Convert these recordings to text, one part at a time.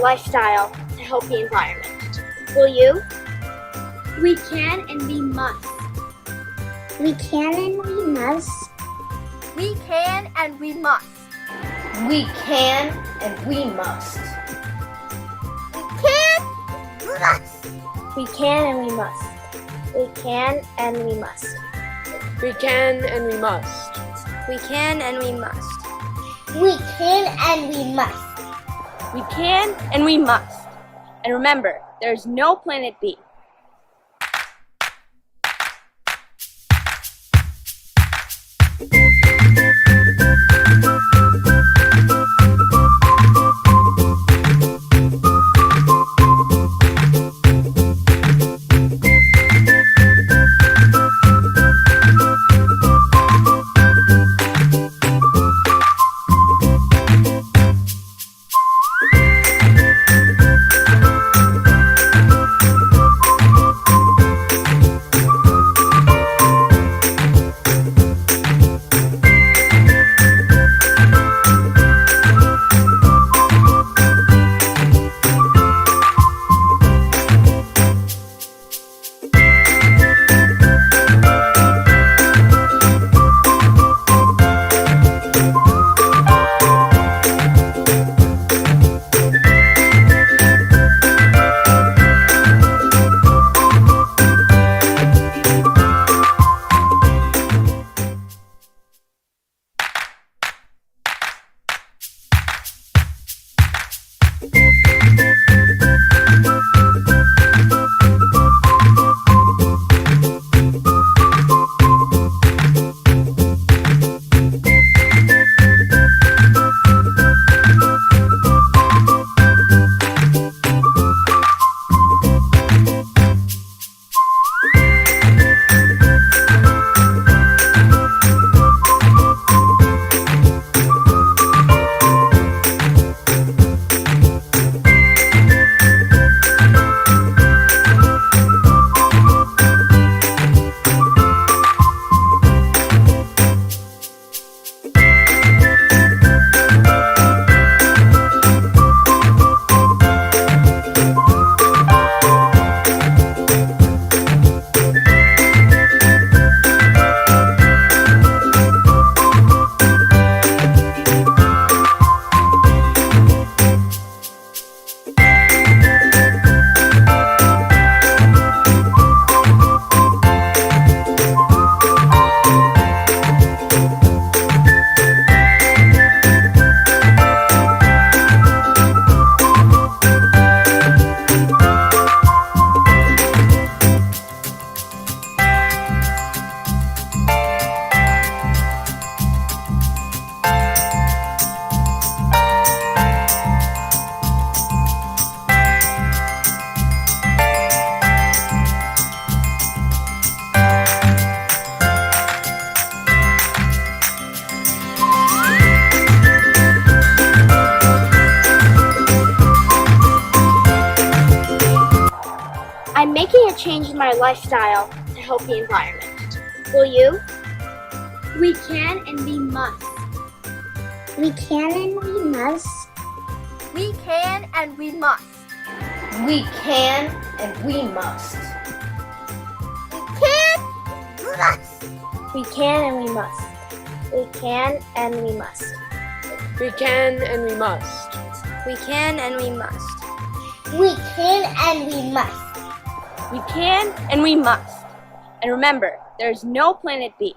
lifestyle to help the environment. Will you? We can and we must. We can and we must. We can and we must. We can and we must. We can and we must. We can and we must. We can and we must. We can and we must. We can and we must. We can and we must. And remember, there's no planet B. I'm making a change in my lifestyle to help the environment. Will you? We can and we must. We can and we must. We can and we must. We can and we must. We can and we must. We can and we must. We can and we must. We can and we must. We can and we must. We can and we must. And remember, there's no planet B.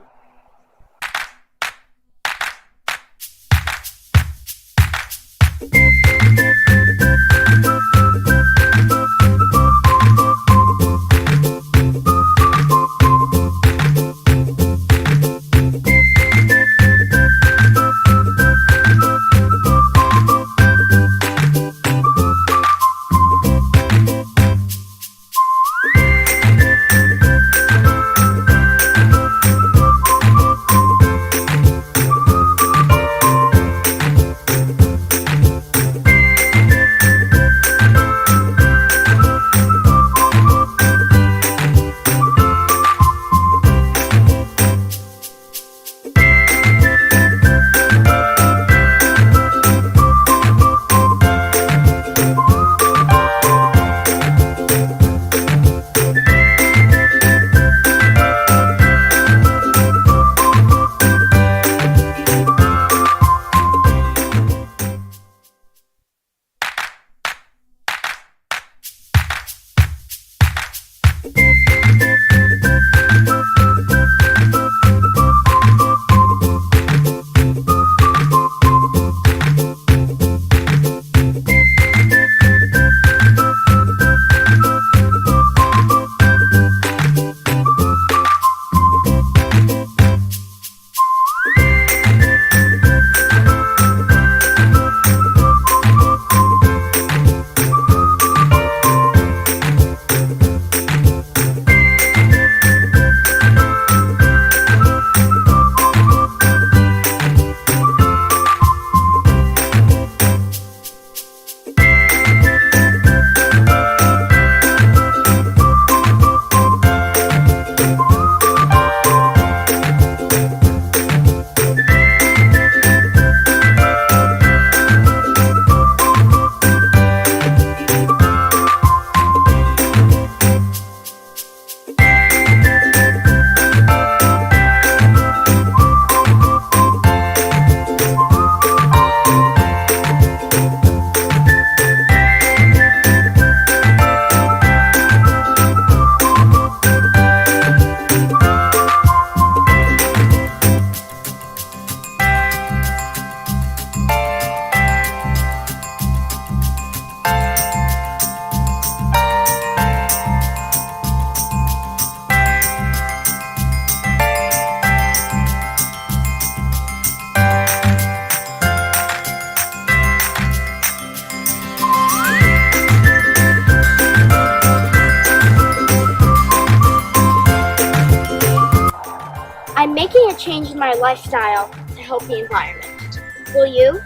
I'm making a change in my lifestyle to help the environment. Will you?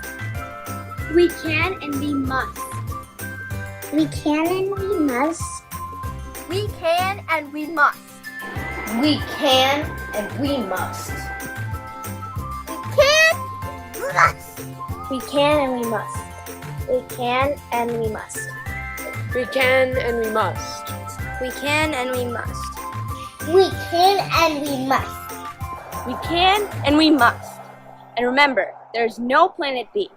We can and we must. We can and we must. We can and we must. We can and we must. We can and we must. We can and we must. We can and we must. We can and we must. We can and we must. We can and we must. And remember, there's no planet B.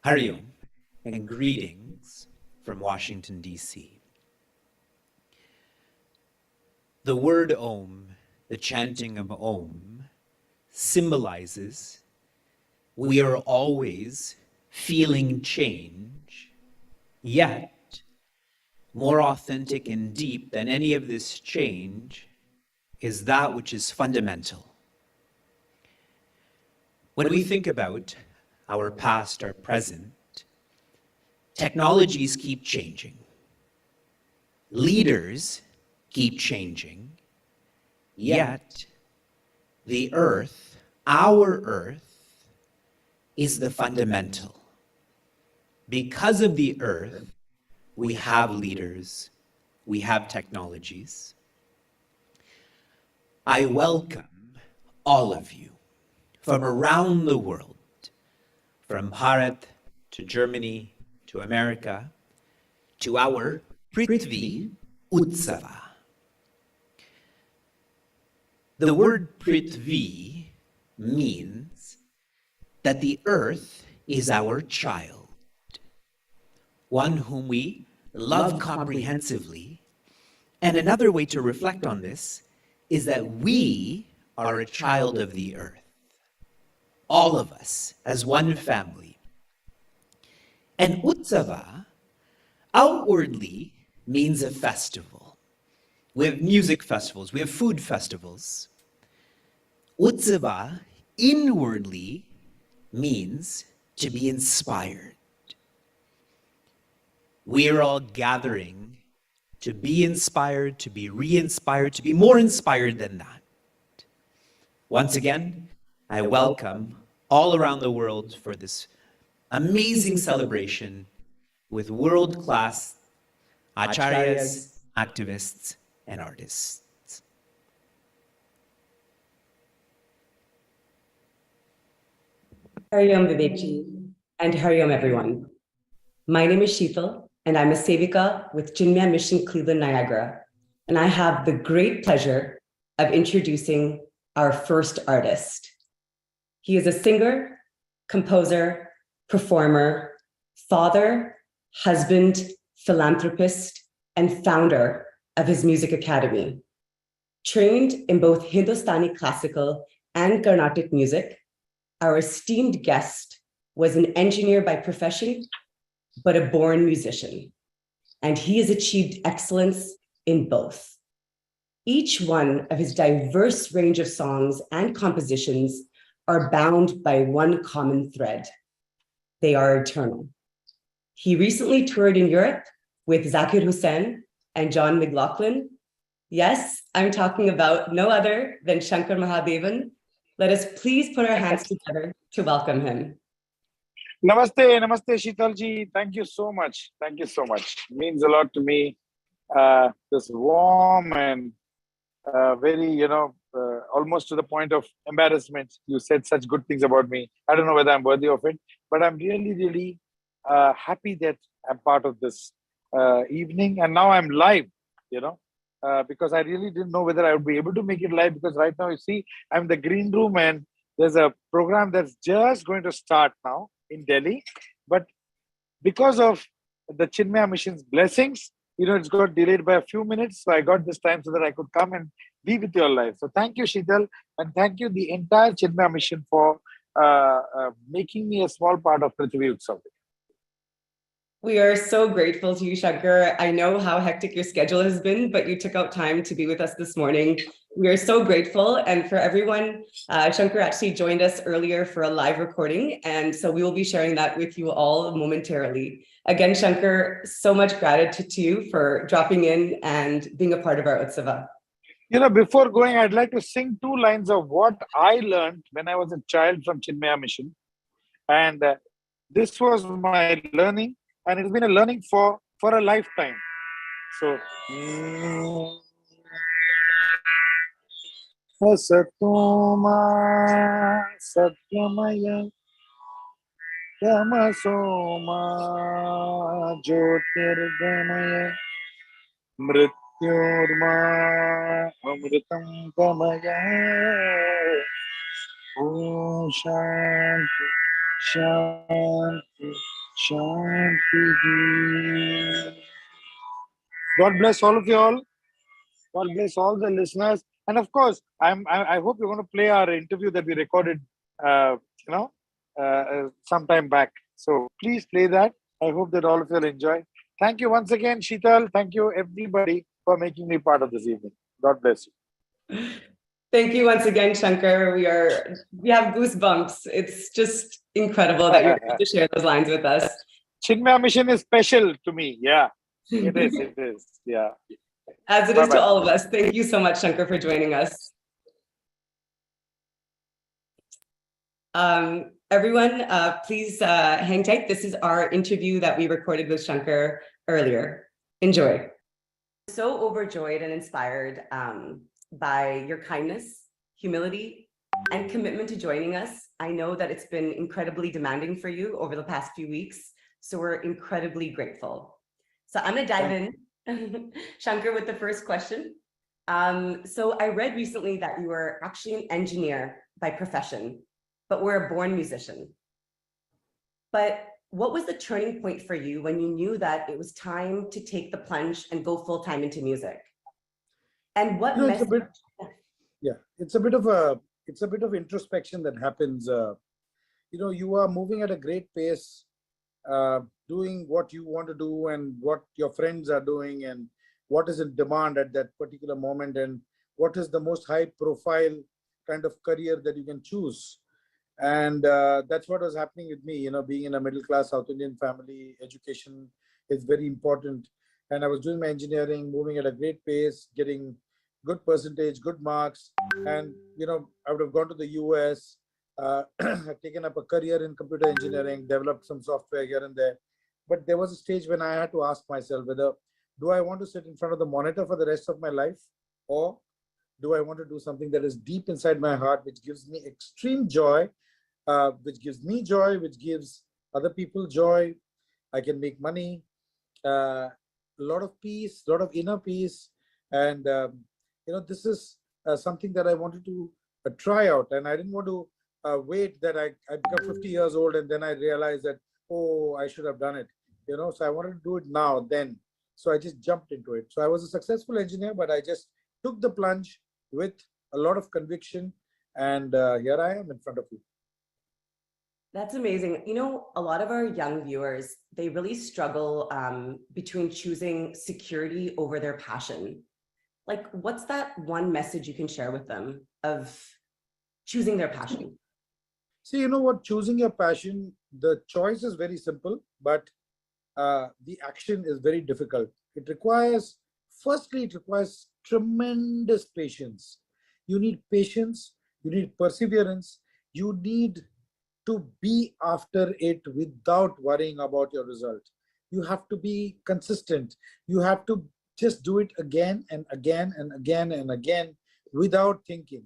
Hari Om, and greetings from Washington, D.C. The word Om, the chanting of Om, symbolizes we are always feeling change, yet more authentic and deep than any of this change is that which is fundamental. When we think about our past, our present, technologies keep changing. Leaders keep changing. Yet, the earth, our earth, is the fundamental. Because of the earth, we have leaders, we have technologies. I welcome all of you from around the world, from Bharat to Germany to America, to our Prthvi Utsava. The word Prithvi means that the earth is our child, one whom we love comprehensively. And another way to reflect on this is that we are a child of the earth, all of us as one family. And Utsava outwardly means a festival. We have music festivals, we have food festivals. Utsava inwardly means to be inspired. We are all gathering to be inspired, to be re-inspired, to be more inspired than that. Once again, I welcome all around the world for this amazing celebration with world-class Acharyas, activists, and artists. Haryam Vivekji, and Haryam everyone. My name is Sheetal, and I'm a Sevika with Chinmaya Mission Cleveland-Niagara, and I have the great pleasure of introducing our first artist. He is a singer, composer, performer, father, husband, philanthropist, and founder of his music academy. Trained in both Hindustani classical and Carnatic music, our esteemed guest was an engineer by profession, but a born musician, and he has achieved excellence in both. Each one of his diverse range of songs and compositions are bound by one common thread. They are eternal. He recently toured in Europe with Zakir Hussain and John McLaughlin. Yes, I'm talking about no other than Shankar Mahadevan. Let us please put our hands together to welcome him. Namaste, namaste, Sheetalji. Thank you so much. Thank you so much. It means a lot to me. This warm and very, almost to the point of embarrassment. You said such good things about me. I don't know whether I'm worthy of it, but I'm really, really happy that I'm part of this evening. And now I'm live, because I really didn't know whether I would be able to make it live, because right now, you see, I'm in the green room and there's a program that's just going to start now in Delhi. But because of the Chinmaya Mission's blessings, it's got delayed by a few minutes. So I got this time so that I could come and be with you all live. So thank you, Sheetal, and thank you the entire Chinmaya Mission for making me a small part of Prthvi Utsava. We are so grateful to you, Shankar. I know how hectic your schedule has been, but you took out time to be with us this morning. We are so grateful. And for everyone, Shankar actually joined us earlier for a live recording. And so we will be sharing that with you all momentarily. Again, Shankar, so much gratitude to you for dropping in and being a part of our Utsava. Before going, I'd like to sing 2 lines of what I learned when I was a child from Chinmaya Mission. And this was my learning. And it's been a learning for a lifetime. So, Satoma Satyamaya Tamasoma Jyotirgamaya Mrityorma Amritam Gamaya Om Shanti Shanti Shanti. God bless all of you all. God bless all the listeners. And of course, I hope you're going to play our interview that we recorded, some time back. So please play that. I hope that all of you will enjoy. Thank you once again, Sheetal. Thank you, everybody, for making me part of this evening. God bless you. Thank you once again, Shankar. We have goosebumps. It's just incredible that you're able to share those lines with us. Chinmaya Mission is special to me. Yeah, it is. It is. Yeah. As it is Bye-bye. to all of us. Thank you so much, Shankar, for joining us. Everyone, please hang tight. This is our interview that we recorded with Shankar earlier. Enjoy. So overjoyed and inspired by your kindness, humility, and commitment to joining us. I know that it's been incredibly demanding for you over the past few weeks, so we're incredibly grateful. So I'm gonna dive in, Shankar, with the first question. So I read recently that you were actually an engineer by profession, but were a born musician. But what was the turning point for you when you knew that it was time to take the plunge and go full-time into music? And what message? It's a bit of introspection that happens. You are moving at a great pace, doing what you want to do and what your friends are doing and what is in demand at that particular moment and what is the most high profile kind of career that you can choose. And that's what was happening with me, being in a middle class South Indian family. Education is very important. And I was doing my engineering, moving at a great pace, getting good percentage, good marks. And, I would have gone to the US, taken up a career in computer engineering, developed some software here and there. But there was a stage when I had to ask myself whether, do I want to sit in front of the monitor for the rest of my life? Or do I want to do something that is deep inside my heart, which gives me extreme joy, which gives me joy, which gives other people joy. I can make money, a lot of peace, a lot of inner peace. And, this is something that I wanted to try out. And I didn't want to wait that I become 50 years old and then I realized that, oh, I should have done it. So I wanted to do it now, then. So I just jumped into it. So I was a successful engineer, but I just took the plunge with a lot of conviction. And here I am in front of you. That's amazing. A lot of our young viewers, they really struggle between choosing security over their passion. Like, what's that one message you can share with them of choosing their passion? See, you know what? Choosing your passion, the choice is very simple, but the action is very difficult. Firstly, it requires tremendous patience. You need patience, you need perseverance, you need to be after it without worrying about your result. You have to be consistent. You have to just do it again and again and again and again without thinking.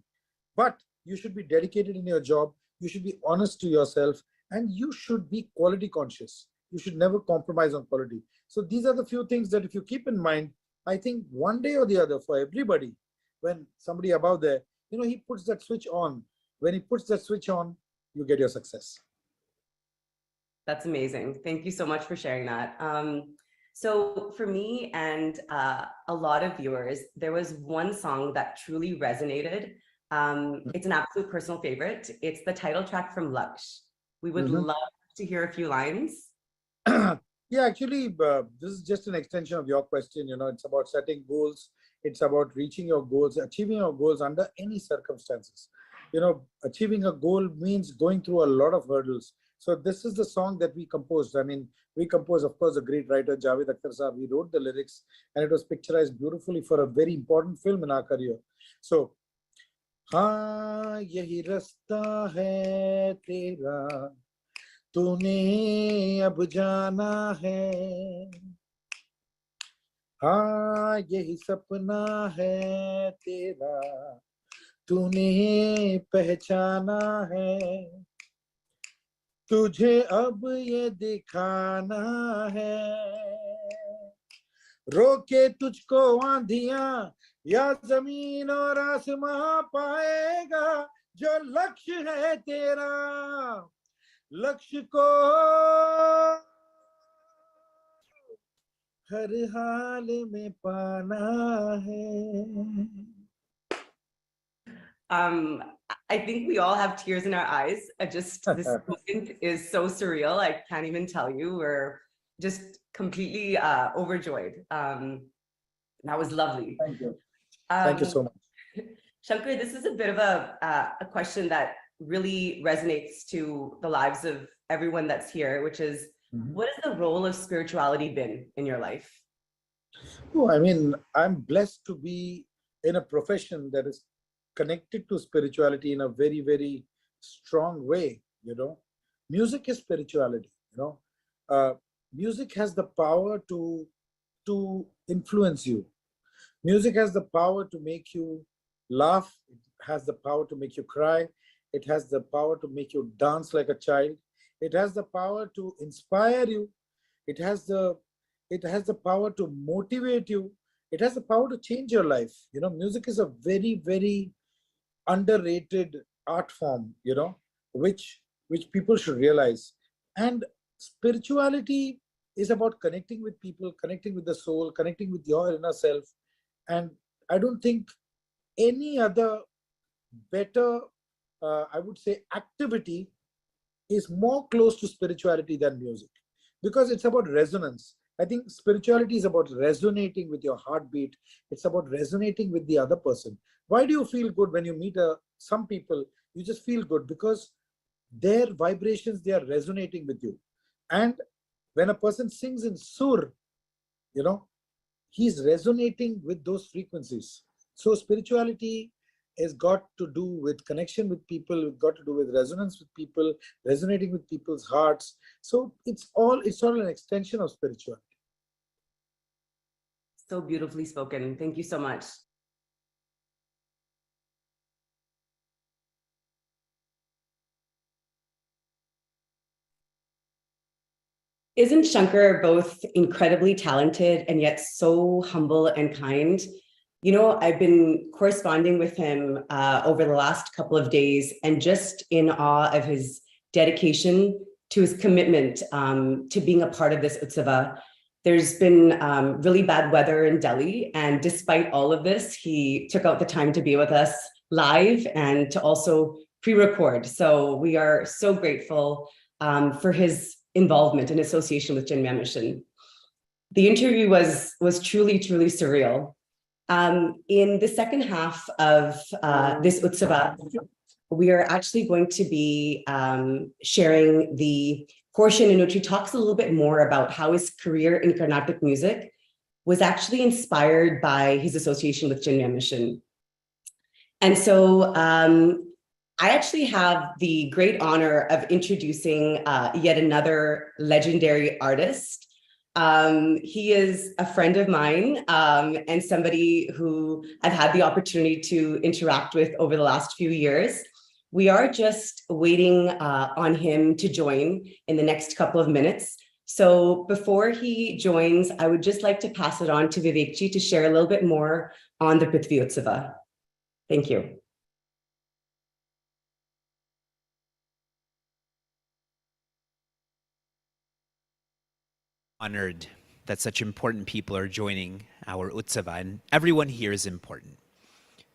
But you should be dedicated in your job. You should be honest to yourself and you should be quality conscious. You should never compromise on quality. So these are the few things that if you keep in mind, I think one day or the other for everybody, when somebody above there, he puts that switch on. When he puts that switch on, you get your success. That's amazing. Thank you so much for sharing that. So for me and a lot of viewers, there was one song that truly resonated. It's an absolute personal favorite. It's the title track from Laksh. We would love to hear a few lines. Yeah, actually, this is just an extension of your question. It's about setting goals. It's about reaching your goals, achieving your goals under any circumstances. Achieving a goal means going through a lot of hurdles. So this is the song that we composed. I mean, we composed, of course, a great writer, Javed Akhtar Saab. He wrote the lyrics and it was picturized beautifully for a very important film in our career. So, हाँ यही रास्ता है तेरा तूने अब जाना है हाँ यही सपना है तेरा तूने पहचाना है तुझे अब ये दिखाना है रोके तुझको आंधियां या जमीन और आसमां पाएगा जो लक्ष्य है तेरा लक्ष्य को हर हाल में पाना है. I think we all have tears in our eyes. This moment is so surreal. I can't even tell you. We're just completely overjoyed. That was lovely. Thank you. Thank you so much. Shankar, this is a bit of a question that really resonates to the lives of everyone that's here, which is, what has the role of spirituality been in your life? Oh, I mean, I'm blessed to be in a profession that is connected to spirituality in a very, very strong way, you know. Music is spirituality, you know. Music has the power to influence you. Music has the power to make you laugh. It has the power to make you cry. It has the power to make you dance like a child. It has the power to inspire you. It has the power to motivate you. It has the power to change your life. You know, music is a very, very underrated art form, you know, which people should realize. And spirituality is about connecting with people, connecting with the soul, connecting with your inner self. And I don't think any other better, I would say, activity is more close to spirituality than music, because it's about resonance. I think spirituality is about resonating with your heartbeat. It's about resonating with the other person. Why do you feel good when you meet some people? You just feel good because their vibrations, they are resonating with you. And when a person sings in sur, you know, he's resonating with those frequencies. So spirituality has got to do with connection with people, it's got to do with resonance with people, resonating with people's hearts. So it's all an extension of spirituality. So beautifully spoken. Thank you so much. Isn't Shankar both incredibly talented and yet so humble and kind? You know, I've been corresponding with him over the last couple of days and just in awe of his dedication to his commitment to being a part of this Utsava. There's been really bad weather in Delhi, and despite all of this, he took out the time to be with us live and to also pre-record. So we are so grateful for his involvement and association with Chinmaya Mission. The interview was truly, truly surreal. In the second half of this Utsava, we are actually going to be sharing the portion in which he talks a little bit more about how his career in Carnatic music was actually inspired by his association with Chinmaya Mission. And so I actually have the great honor of introducing yet another legendary artist. He is a friend of mine and somebody who I've had the opportunity to interact with over the last few years. We are just waiting on him to join in the next couple of minutes. So before he joins, I would just like to pass it on to Vivek to share a little bit more on the Prthvi Utsava. Thank you. Honored that such important people are joining our Utsava, and everyone here is important.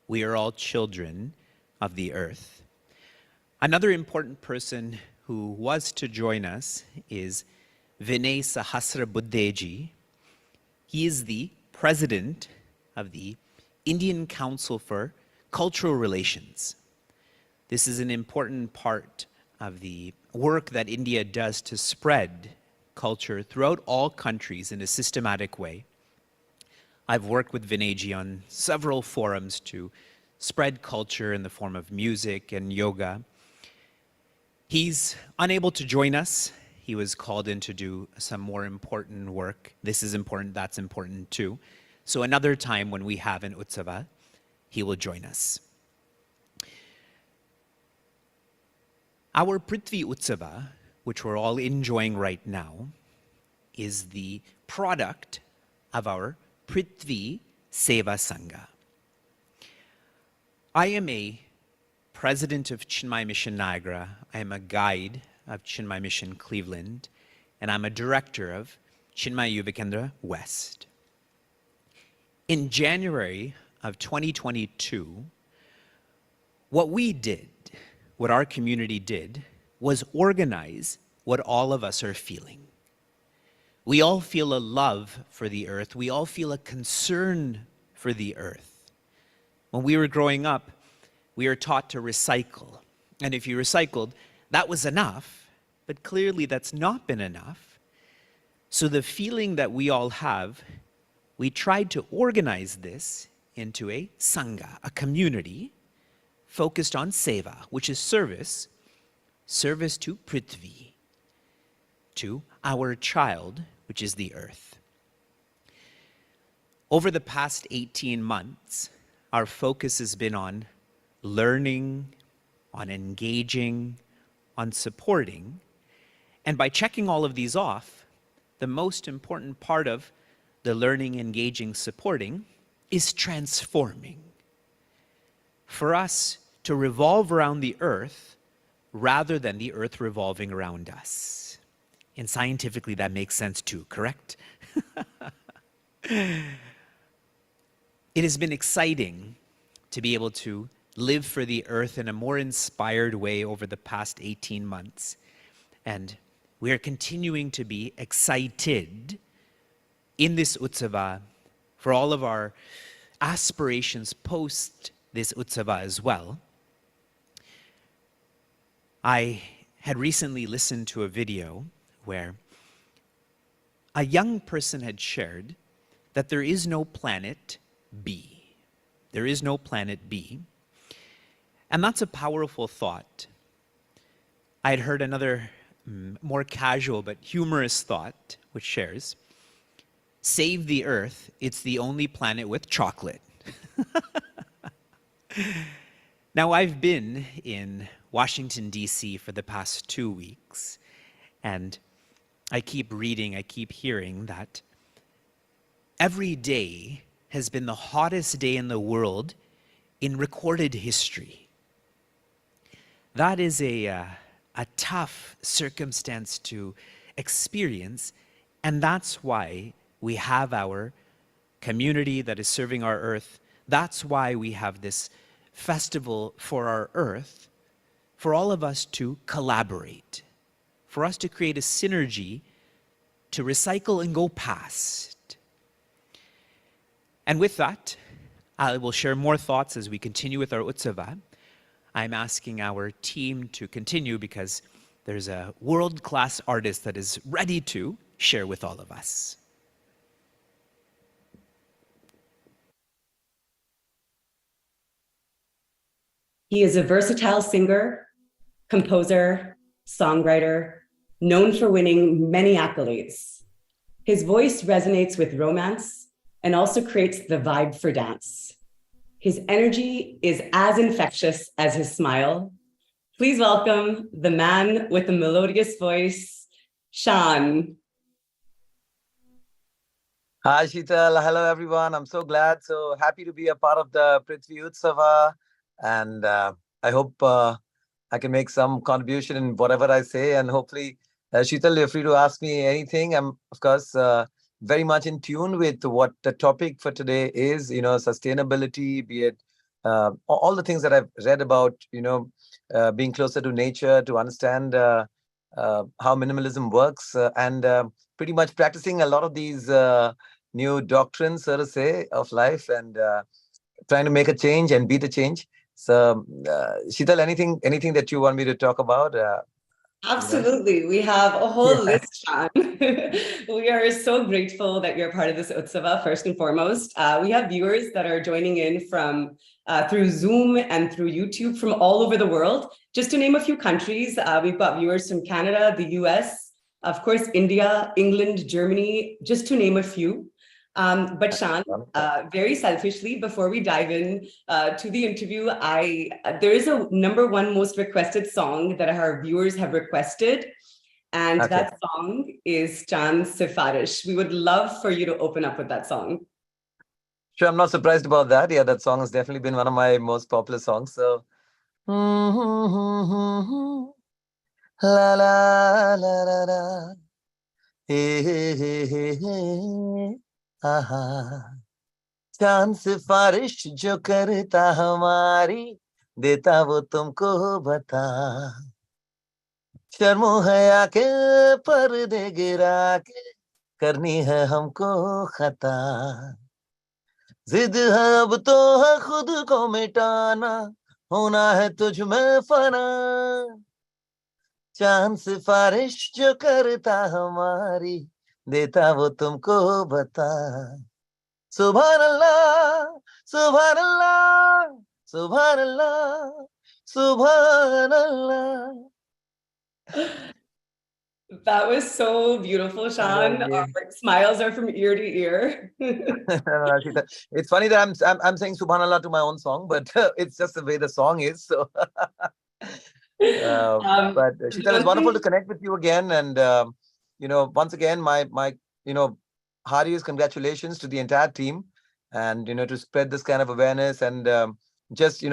We are all children of the earth. Another important person who was to join us is Vinay Sahasrabuddheji. He is the president of the Indian Council for Cultural Relations. This is an important part of the work that India does to spread culture throughout all countries in a systematic way. I've worked with Vinayji on several forums to spread culture in the form of music and yoga. He's unable to join us. He was called in to do some more important work. This is important, that's important too. So another time when we have an Utsava, he will join us. Our Prthvi Utsava, which we're all enjoying right now, is the product of our Prthvi Seva Sangha. I am a president of Chinmaya Mission Niagara. I am a guide of Chinmaya Mission Cleveland, and I'm a director of Chinmaya Yuvakendra West. In January of 2022, what our community did, was organize what all of us are feeling. We all feel a love for the earth. We all feel a concern for the earth. When we were growing up, we are taught to recycle. And if you recycled, that was enough, but clearly that's not been enough. So the feeling that we all have, we tried to organize this into a sangha, a community focused on seva, which is service to Prithvi, to our child, which is the earth. Over the past 18 months, our focus has been on learning, on engaging, on supporting. And by checking all of these off, the most important part of the learning, engaging, supporting is transforming. For us to revolve around the earth rather than the earth revolving around us. And scientifically, that makes sense too, correct? It has been exciting to be able to live for the earth in a more inspired way over the past 18 months. And we are continuing to be excited in this Utsava for all of our aspirations post this Utsava as well. I had recently listened to a video where a young person had shared that there is no planet B. There is no planet B. And that's a powerful thought. I had heard another more casual but humorous thought, which shares, save the earth, it's the only planet with chocolate. Now, I've been in Washington, D.C. for the past 2 weeks, and I keep reading, I keep hearing that every day has been the hottest day in the world in recorded history. That is a tough circumstance to experience, and that's why we have our community that is serving our earth. That's why we have this festival for our earth, for all of us to collaborate, for us to create a synergy to recycle and go past. And with that, I will share more thoughts as we continue with our Utsava. I'm asking our team to continue because there's a world-class artist that is ready to share with all of us. He is a versatile singer, composer, songwriter, known for winning many accolades. His voice resonates with romance and also creates the vibe for dance. His energy is as infectious as his smile. Please welcome the man with the melodious voice, Shaan. Hi, Sheetal. Hello, everyone. I'm so glad, so happy to be a part of the Prthvi Utsava. And I hope I can make some contribution in whatever I say. And hopefully, Sheetal, you're free to ask me anything. I'm, of course, very much in tune with what the topic for today is, sustainability, be it all the things that I've read about, being closer to nature, to understand how minimalism works, and pretty much practicing a lot of these new doctrines, so to say, of life, and trying to make a change and be the change. So, Sheetal, anything that you want me to talk about? Absolutely. We have a whole list, Shaan. We are so grateful that you're part of this Utsava, first and foremost. We have viewers that are joining in from through Zoom and through YouTube from all over the world. Just to name a few countries, we've got viewers from Canada, the US, of course, India, England, Germany, just to name a few. But Shaan, very selfishly, before we dive in to the interview, there is a #1 most requested song that our viewers have requested, and that song is Chand's Sifarish. We would love for you to open up with that song. Sure, I'm not surprised about that. Yeah, that song has definitely been one of my most popular songs. So, la la la la la, hey hey hey hey hey. चांद सिफारिश जो करता हमारी देता वो तुमको बता शर्मो हया के पर्दे गिरा के करनी है हमको खता जिद है अब तो है खुद को मिटाना होना है तुझ में फना, चांद सिफारिश जो करता हमारी, देता वो तुमको बता। सुभान अल्लाह, सुभान अल्लाह, सुभान अल्लाह, सुभान अल्लाह. That was so beautiful, Shaan. Our smiles are from ear to ear. It's funny that I'm saying Subhanallah to my own song, but it's just the way the song is. So, but Sheetal, it's wonderful to connect with you again, and once again, my heartiest congratulations to the entire team, and to spread this kind of awareness and just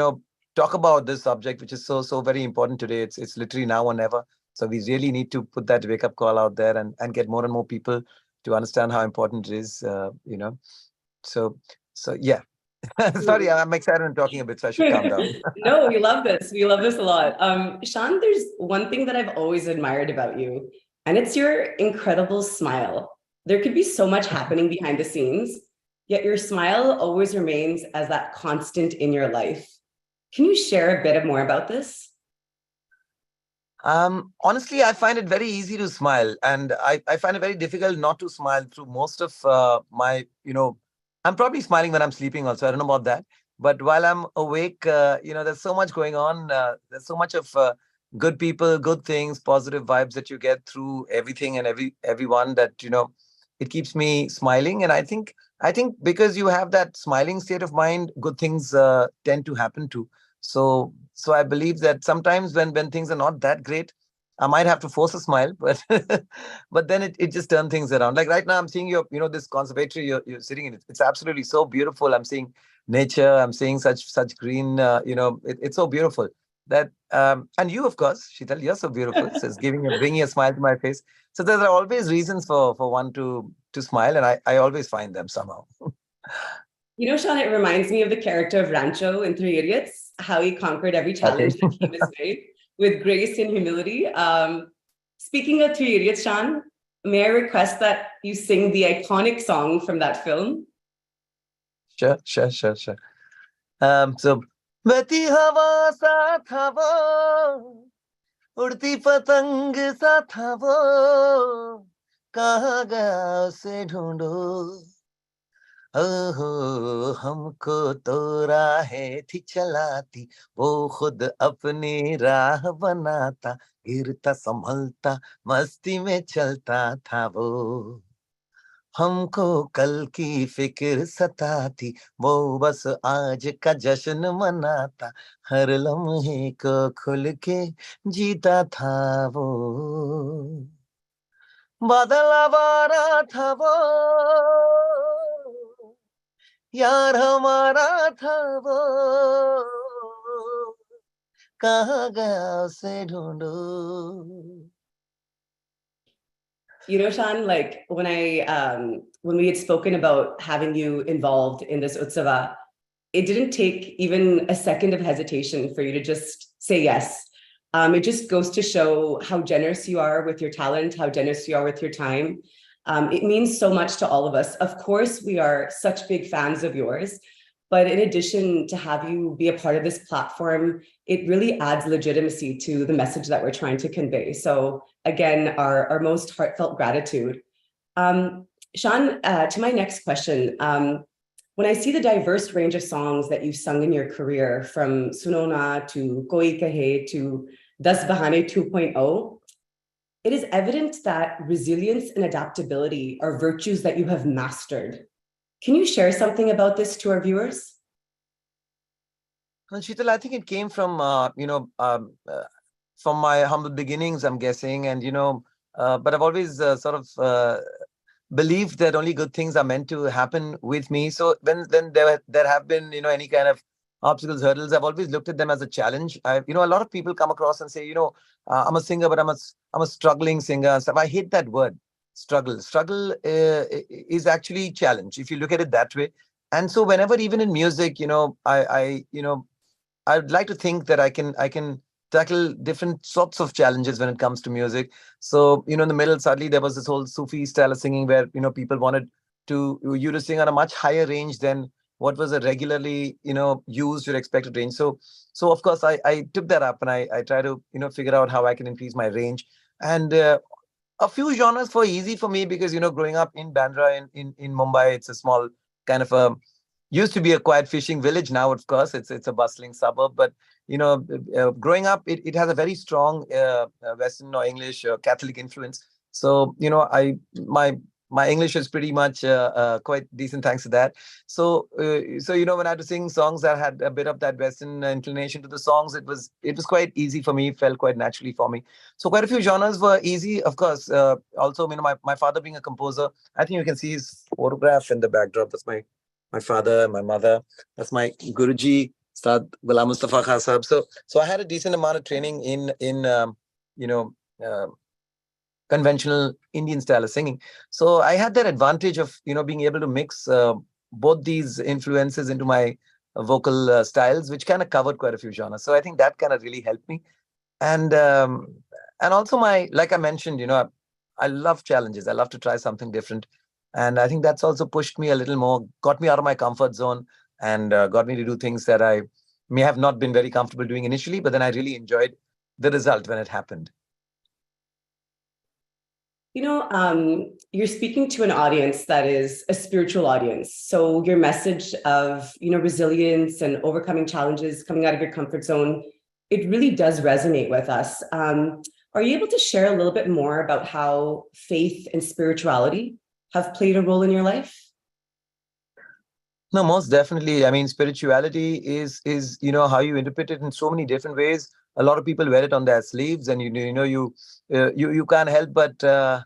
talk about this subject, which is so very important today. It's literally now or never. So we really need to put that wake-up call out there and get more and more people to understand how important it is, So yeah. Sorry, I'm excited and talking a bit, so I should calm down. No, we love this. We love this a lot. Shaan, there's one thing that I've always admired about you, and it's your incredible smile. There could be so much happening behind the scenes, yet your smile always remains as that constant in your life. Can you share a bit more about this? Honestly, I find it very easy to smile, and I find it very difficult not to smile through most of my, I'm probably smiling when I'm sleeping also. I don't know about that. But while I'm awake, there's so much going on. There's so much of good people, good things, positive vibes that you get through everything and everyone that, it keeps me smiling. And I think because you have that smiling state of mind, good things tend to happen too. So I believe that sometimes when things are not that great, I might have to force a smile, but but then it just turns things around. Like right now, I'm seeing your, this conservatory you're sitting in. It's absolutely so beautiful. I'm seeing nature. I'm seeing such green. It's so beautiful that. And you, of course, Sheetal, you're so beautiful. So it's bringing a smile to my face. So there are always reasons for one to smile, and I always find them somehow. Shaan, it reminds me of the character of Rancho in Three Idiots, how he conquered every challenge that came his way with grace and humility. Speaking of Three Idiots, Shaan, may I request that you sing the iconic song from that film? Sure. So, बहती हवा सा था वो, उड़ती पतंग सा था वो, कहाँ गया उसे ढूंढो, ओहो हमको तो राहें थी चलाती, वो खुद अपनी राह बनाता, गिरता संभलता मस्ती में चलता था वो, हमको कल की फिक्र सताती, वो बस आज का जश्न मनाता, हर लम्हे को खुल के जीता था वो, बादल आवारा था वो, यार हमारा था वो, कहाँ गया उसे ढूंढो. Shaan, like when we had spoken about having you involved in this Utsava, it didn't take even a second of hesitation for you to just say yes. It just goes to show how generous you are with your talent, how generous you are with your time. It means so much to all of us. Of course, we are such big fans of yours, but in addition to have you be a part of this platform, it really adds legitimacy to the message that we're trying to convey. So again, our most heartfelt gratitude. Shaan, to my next question, when I see the diverse range of songs that you've sung in your career, from Sunona to Koi Kahe to Das Bahane 2.0, it is evident that resilience and adaptability are virtues that you have mastered. Can you share something about this to our viewers? Well, Sheetal, I think it came from, from my humble beginnings, I'm guessing. And, but I've always sort of believed that only good things are meant to happen with me. So when there have been, any kind of obstacles, hurdles, I've always looked at them as a challenge. A lot of people come across and say, I'm a singer, but I'm a struggling singer and stuff. I hate that word. Struggle is actually challenge, if you look at it that way. And so whenever, even in music, I'd like to think that I can tackle different sorts of challenges when it comes to music. So, in the middle, suddenly there was this whole Sufi style of singing where, people wanted you to sing on a much higher range than what was a regularly, used or expected range. So of course, I took that up and I try to, figure out how I can increase my range. And a few genres were easy for me because, growing up in Bandra in Mumbai, it's a small kind of a, used to be a quiet fishing village. Now, of course, it's a bustling suburb. But, growing up, it has a very strong Western or English Catholic influence. So, my English is pretty much quite decent thanks to that. So, when I had to sing songs that had a bit of that Western inclination to the songs, it was quite easy for me, felt quite naturally for me. So quite a few genres were easy. Of course, also, my father being a composer, I think you can see his photograph in the backdrop. That's my father and my mother. That's my Guruji, Ustad Ghulam Mustafa Khan Sahab. So I had a decent amount of training in conventional Indian style of singing. So I had that advantage of, being able to mix both these influences into my vocal styles, which kind of covered quite a few genres. So I think that kind of really helped me. And also like I mentioned, I love challenges. I love to try something different. And I think that's also pushed me a little more, got me out of my comfort zone, and got me to do things that I may have not been very comfortable doing initially, but then I really enjoyed the result when it happened. You're speaking to an audience that is a spiritual audience. So your message of, resilience and overcoming challenges, coming out of your comfort zone, it really does resonate with us. Are you able to share a little bit more about how faith and spirituality have played a role in your life? No, most definitely. I mean, spirituality is how you interpret it in so many different ways. A lot of people wear it on their sleeves, and you can't help but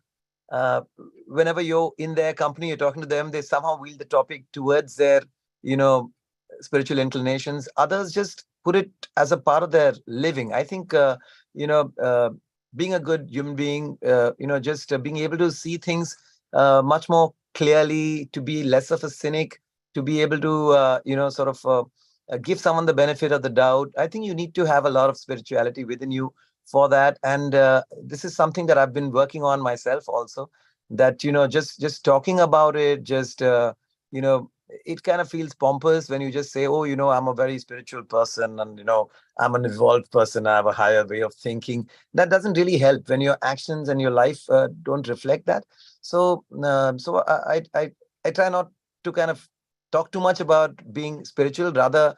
whenever you're in their company, you're talking to them, they somehow wheel the topic towards their spiritual inclinations. Others just put it as a part of their living. I think being a good human being, just being able to see things much more clearly, to be less of a cynic, to be able to give someone the benefit of the doubt. I think you need to have a lot of spirituality within you for that. And this is something that I've been working on myself also, that just talking about it, just it kind of feels pompous when you just say, oh, I'm a very spiritual person, and I'm an evolved person, I have a higher way of thinking. That doesn't really help when your actions and your life don't reflect that. So I try not to kind of talk too much about being spiritual, rather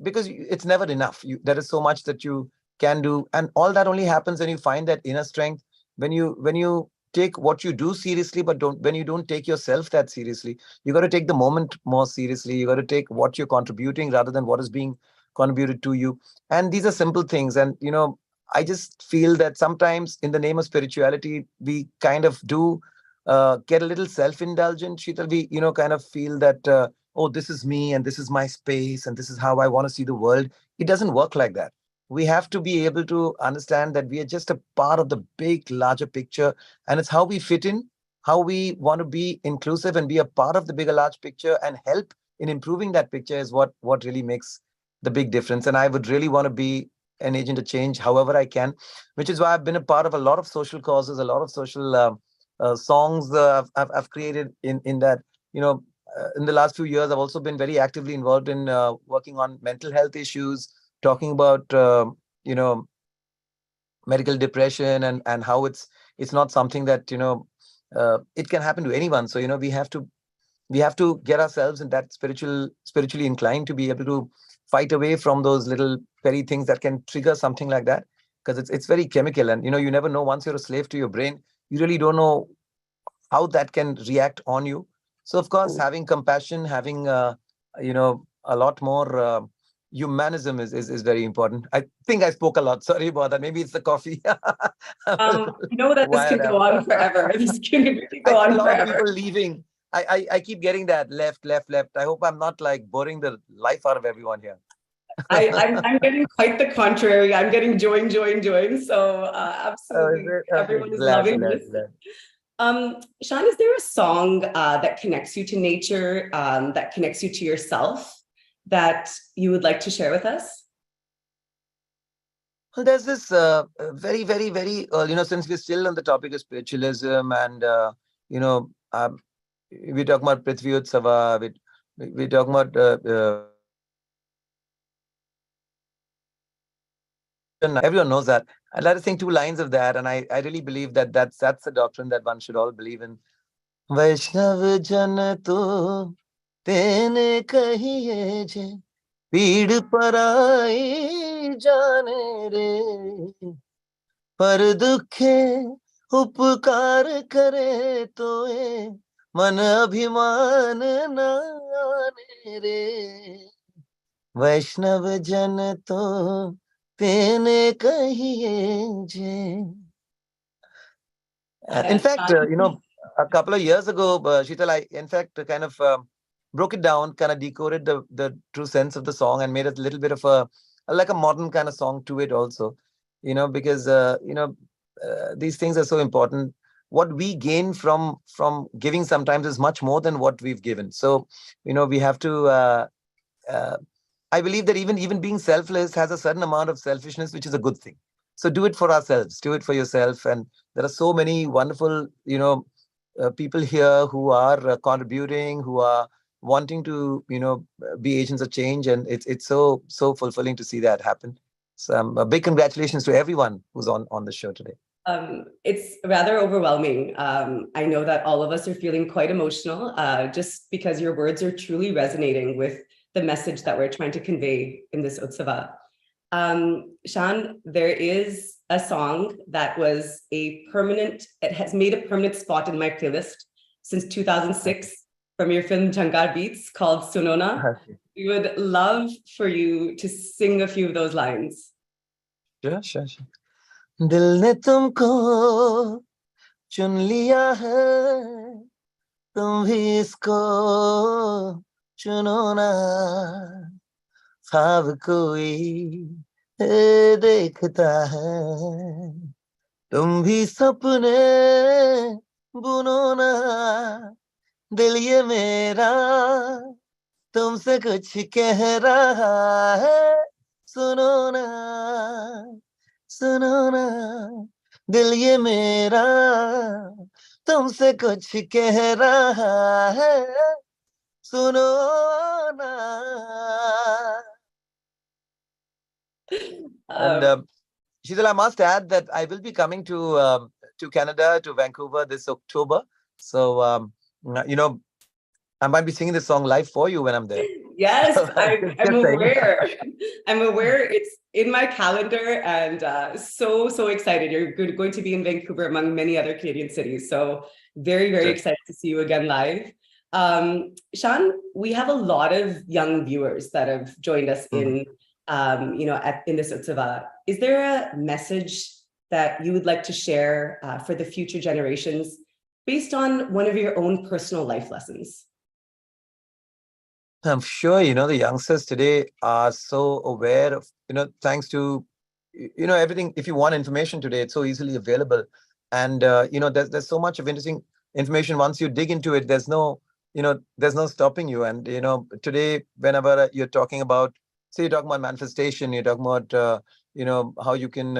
because it's never enough. There is so much that you can do, and all that only happens when you find that inner strength, when you take what you do seriously, but when you don't take yourself that seriously. You got to take the moment more seriously. You got to take what you're contributing rather than what is being contributed to you. And these are simple things. And I just feel that sometimes in the name of spirituality, we kind of do get a little self-indulgent, Sheetal. We kind of feel that oh, this is me and this is my space and this is how I want to see the world. It doesn't work like that. We have to be able to understand that we are just a part of the big, larger picture. And it's how we fit in, how we want to be inclusive and be a part of the bigger, large picture and help in improving that picture is what really makes the big difference. And I would really want to be an agent of change however I can, which is why I've been a part of a lot of social causes, a lot of social songs I've created in that. In the last few years, I've also been very actively involved in working on mental health issues, talking about medical depression and how it's not something that it can happen to anyone. So we have to get ourselves in that spiritually inclined to be able to fight away from those little petty things that can trigger something like that, because it's very chemical, and you never know. Once you're a slave to your brain, you really don't know how that can react on you. So of course, having compassion, having a lot more humanism is very important. I think I spoke a lot. Sorry about that. Maybe it's the coffee. That this can go on forever. This can really go on a lot forever. of people leaving. I keep getting that left. I hope I'm not like boring the life out of everyone here. I'm getting quite the contrary. I'm getting join. So absolutely, everyone is loving this. Shaan, is there a song that connects you to nature, that connects you to yourself, that you would like to share with us? Well, there's this very, very, very, since we're still on the topic of spiritualism and, we're talking about Prthvi Utsava, we're talking about everyone knows that. I'd like to sing two lines of that, and I really believe that that's the doctrine that one should all believe in. Vaishnav jan to tene kahiye je, पीड़ पराई जाने रे, पर दुखे उपकार करे तो ए मन अभिमान न आने रे, वैष्णव जन तो तेने कहिए जे. In fact, a couple of years ago, Sheetal, I in fact kind of broke it down, kind of decoded the true sense of the song and made a little bit of a like a modern kind of song to it also, because these things are so important. What we gain from giving sometimes is much more than what we've given. So, we have to. I believe that even being selfless has a certain amount of selfishness, which is a good thing. So do it for ourselves, do it for yourself. And there are so many wonderful, people here who are contributing, who are wanting to, be agents of change. And it's so fulfilling to see that happen. So a big congratulations to everyone who's on the show today. It's rather overwhelming. I know that all of us are feeling quite emotional, just because your words are truly resonating with the message that we're trying to convey in this Utsava. Shaan, there is a song that was it has made a permanent spot in my playlist since 2006 from your film Shankar Beats called Sunona. We would love for you to sing a few of those lines. Sure. दिल ने तुमको चुन लिया है, तुम भी इसको चुनो ना, ख्वाब कोई देखता है, तुम भी सपने बुनो ना, दिल ये मेरा तुमसे कुछ कह रहा है, सुनो ना दिल ये मेरा तुमसे कुछ कह रहा है, सुनो ना. And Sheetal, I must add that I will be coming to Canada, to Vancouver this October. So, I might be singing this song live for you when I'm there. Yes, I'm aware. I'm aware. It's in my calendar, and so excited. You're going to be in Vancouver among many other Canadian cities. So very excited to see you again live. Shaan, we have a lot of young viewers that have joined us in this Utsava. Is there a message that you would like to share for the future generations based on one of your own personal life lessons? I'm sure, the youngsters today are so aware of, thanks to, everything. If you want information today, it's so easily available. And, there's so much of interesting information. Once you dig into it, there's no stopping you. And, today, whenever you're talking about, say you're talking about manifestation, you're talking about, how you can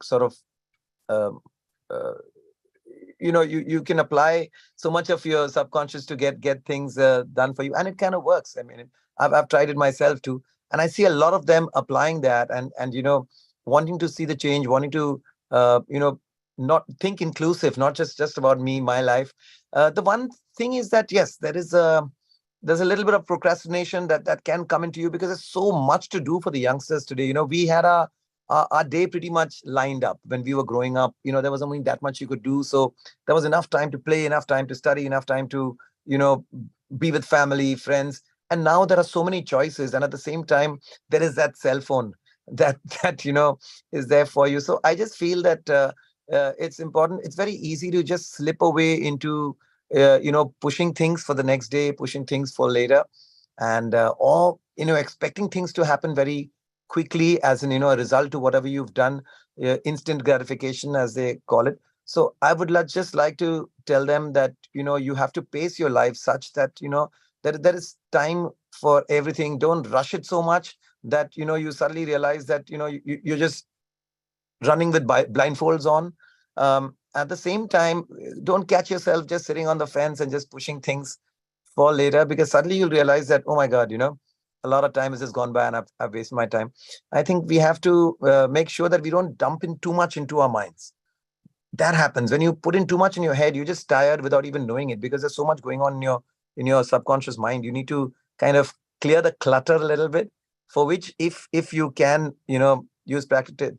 sort of, you can apply so much of your subconscious to get things done for you, and it kind of works. I mean, I've tried it myself too, and I see a lot of them applying that and wanting to see the change, wanting to not think inclusive, not just about me, my life. The one thing is that yes, there's a little bit of procrastination that can come into you because there's so much to do for the youngsters today. We had our day pretty much lined up when we were growing up. There was only that much you could do. So there was enough time to play, enough time to study, enough time to, be with family, friends. And now there are so many choices. And at the same time, there is that cell phone that is there for you. So I just feel that it's important. It's very easy to just slip away into, pushing things for the next day, pushing things for later, and or, expecting things to happen very quickly as in, a result to whatever you've done, instant gratification, as they call it. So I would just like to tell them that, you have to pace your life such that, that there is time for everything. Don't rush it so much that, you suddenly realize that, you're just running with blindfolds on. At the same time, don't catch yourself just sitting on the fence and just pushing things for later, because suddenly you'll realize that, oh my God, a lot of time has just gone by and I've wasted my time. I think we have to make sure that we don't dump in too much into our minds. That happens when you put in too much in your head. You're just tired without even knowing it, because there's so much going on in your subconscious mind. You need to kind of clear the clutter a little bit, for which if you can use practice,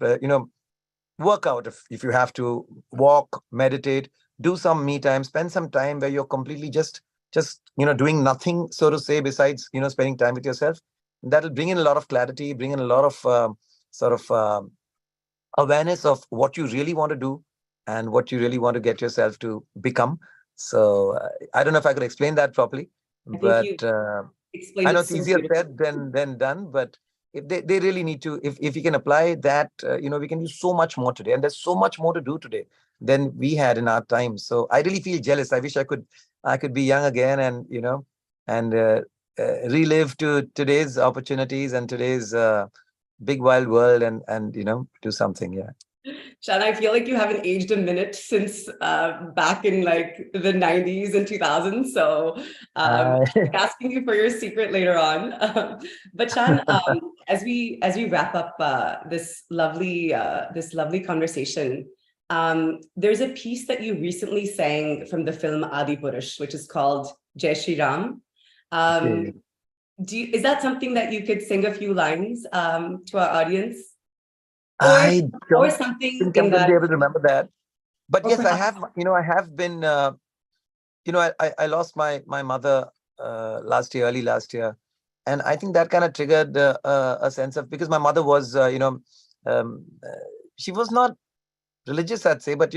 work out, if you have to walk, meditate, do some me time, spend some time where you're completely just doing nothing, so to say, besides spending time with yourself. That'll bring in a lot of clarity, bring in a lot of sort of awareness of what you really want to do and what you really want to get yourself to become. So I don't know if I could explain that properly, but Explained I know it it's so easier beautifully. said than done. But if they really need to, if you can apply that, we can do so much more today, and there's so much more to do today than we had in our time. So I really feel jealous. I wish I could be young again, and relive to today's opportunities and today's big wild world, and do something. Yeah. Shaan, I feel like you haven't aged a minute since back in like the 90s and 2000s. So I'll be asking you for your secret later on. But Shaan, as we wrap up this lovely conversation, there's a piece that you recently sang from the film Adipurush, which is called Jai Shri Ram. Okay. Is that something that you could sing a few lines to our audience? I Or don't something think in I'm going to that, be able to remember that. But or yes, I perhaps, have been, I lost my mother early last year. And I think that kind of triggered a sense of, because my mother was, she was not religious, I'd say, but,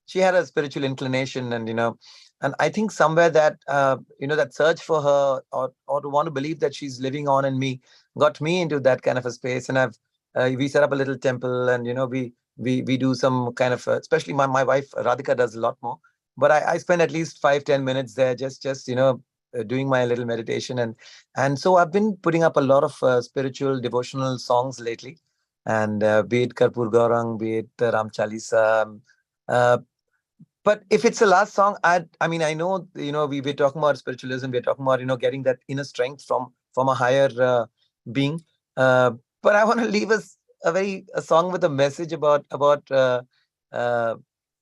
she had a spiritual inclination, and I think somewhere that, that search for her, or to want to believe that she's living on in me, got me into that kind of a space. And we set up a little temple, and, we do some kind of, especially my wife, Radhika, does a lot more. But I spend at least 5-10 minutes there, just doing my little meditation. And so I've been putting up a lot of spiritual, devotional songs lately. And be it Karpur Gaurang, be it Ram Chalisa. But if it's the last song, I know, we're talking about spiritualism, we're talking about, getting that inner strength from a higher being. But I want to leave us a song with a message about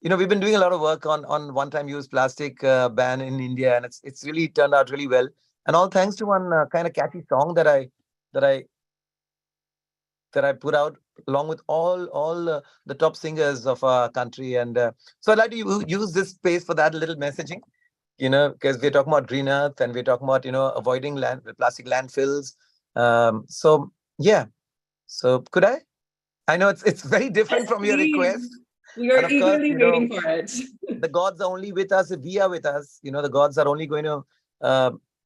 we've been doing a lot of work on one-time use plastic ban in India, and it's really turned out really well. And all thanks to one kind of catchy song that I put out along with all the top singers of our country. And so I'd like to use this space for that little messaging, because we're talking about green earth, and we're talking about, avoiding plastic landfills. So yeah. So could I? I know it's very different from your request. We are And of course, eagerly waiting for it. The gods are only with us if we are with us. The gods are only going to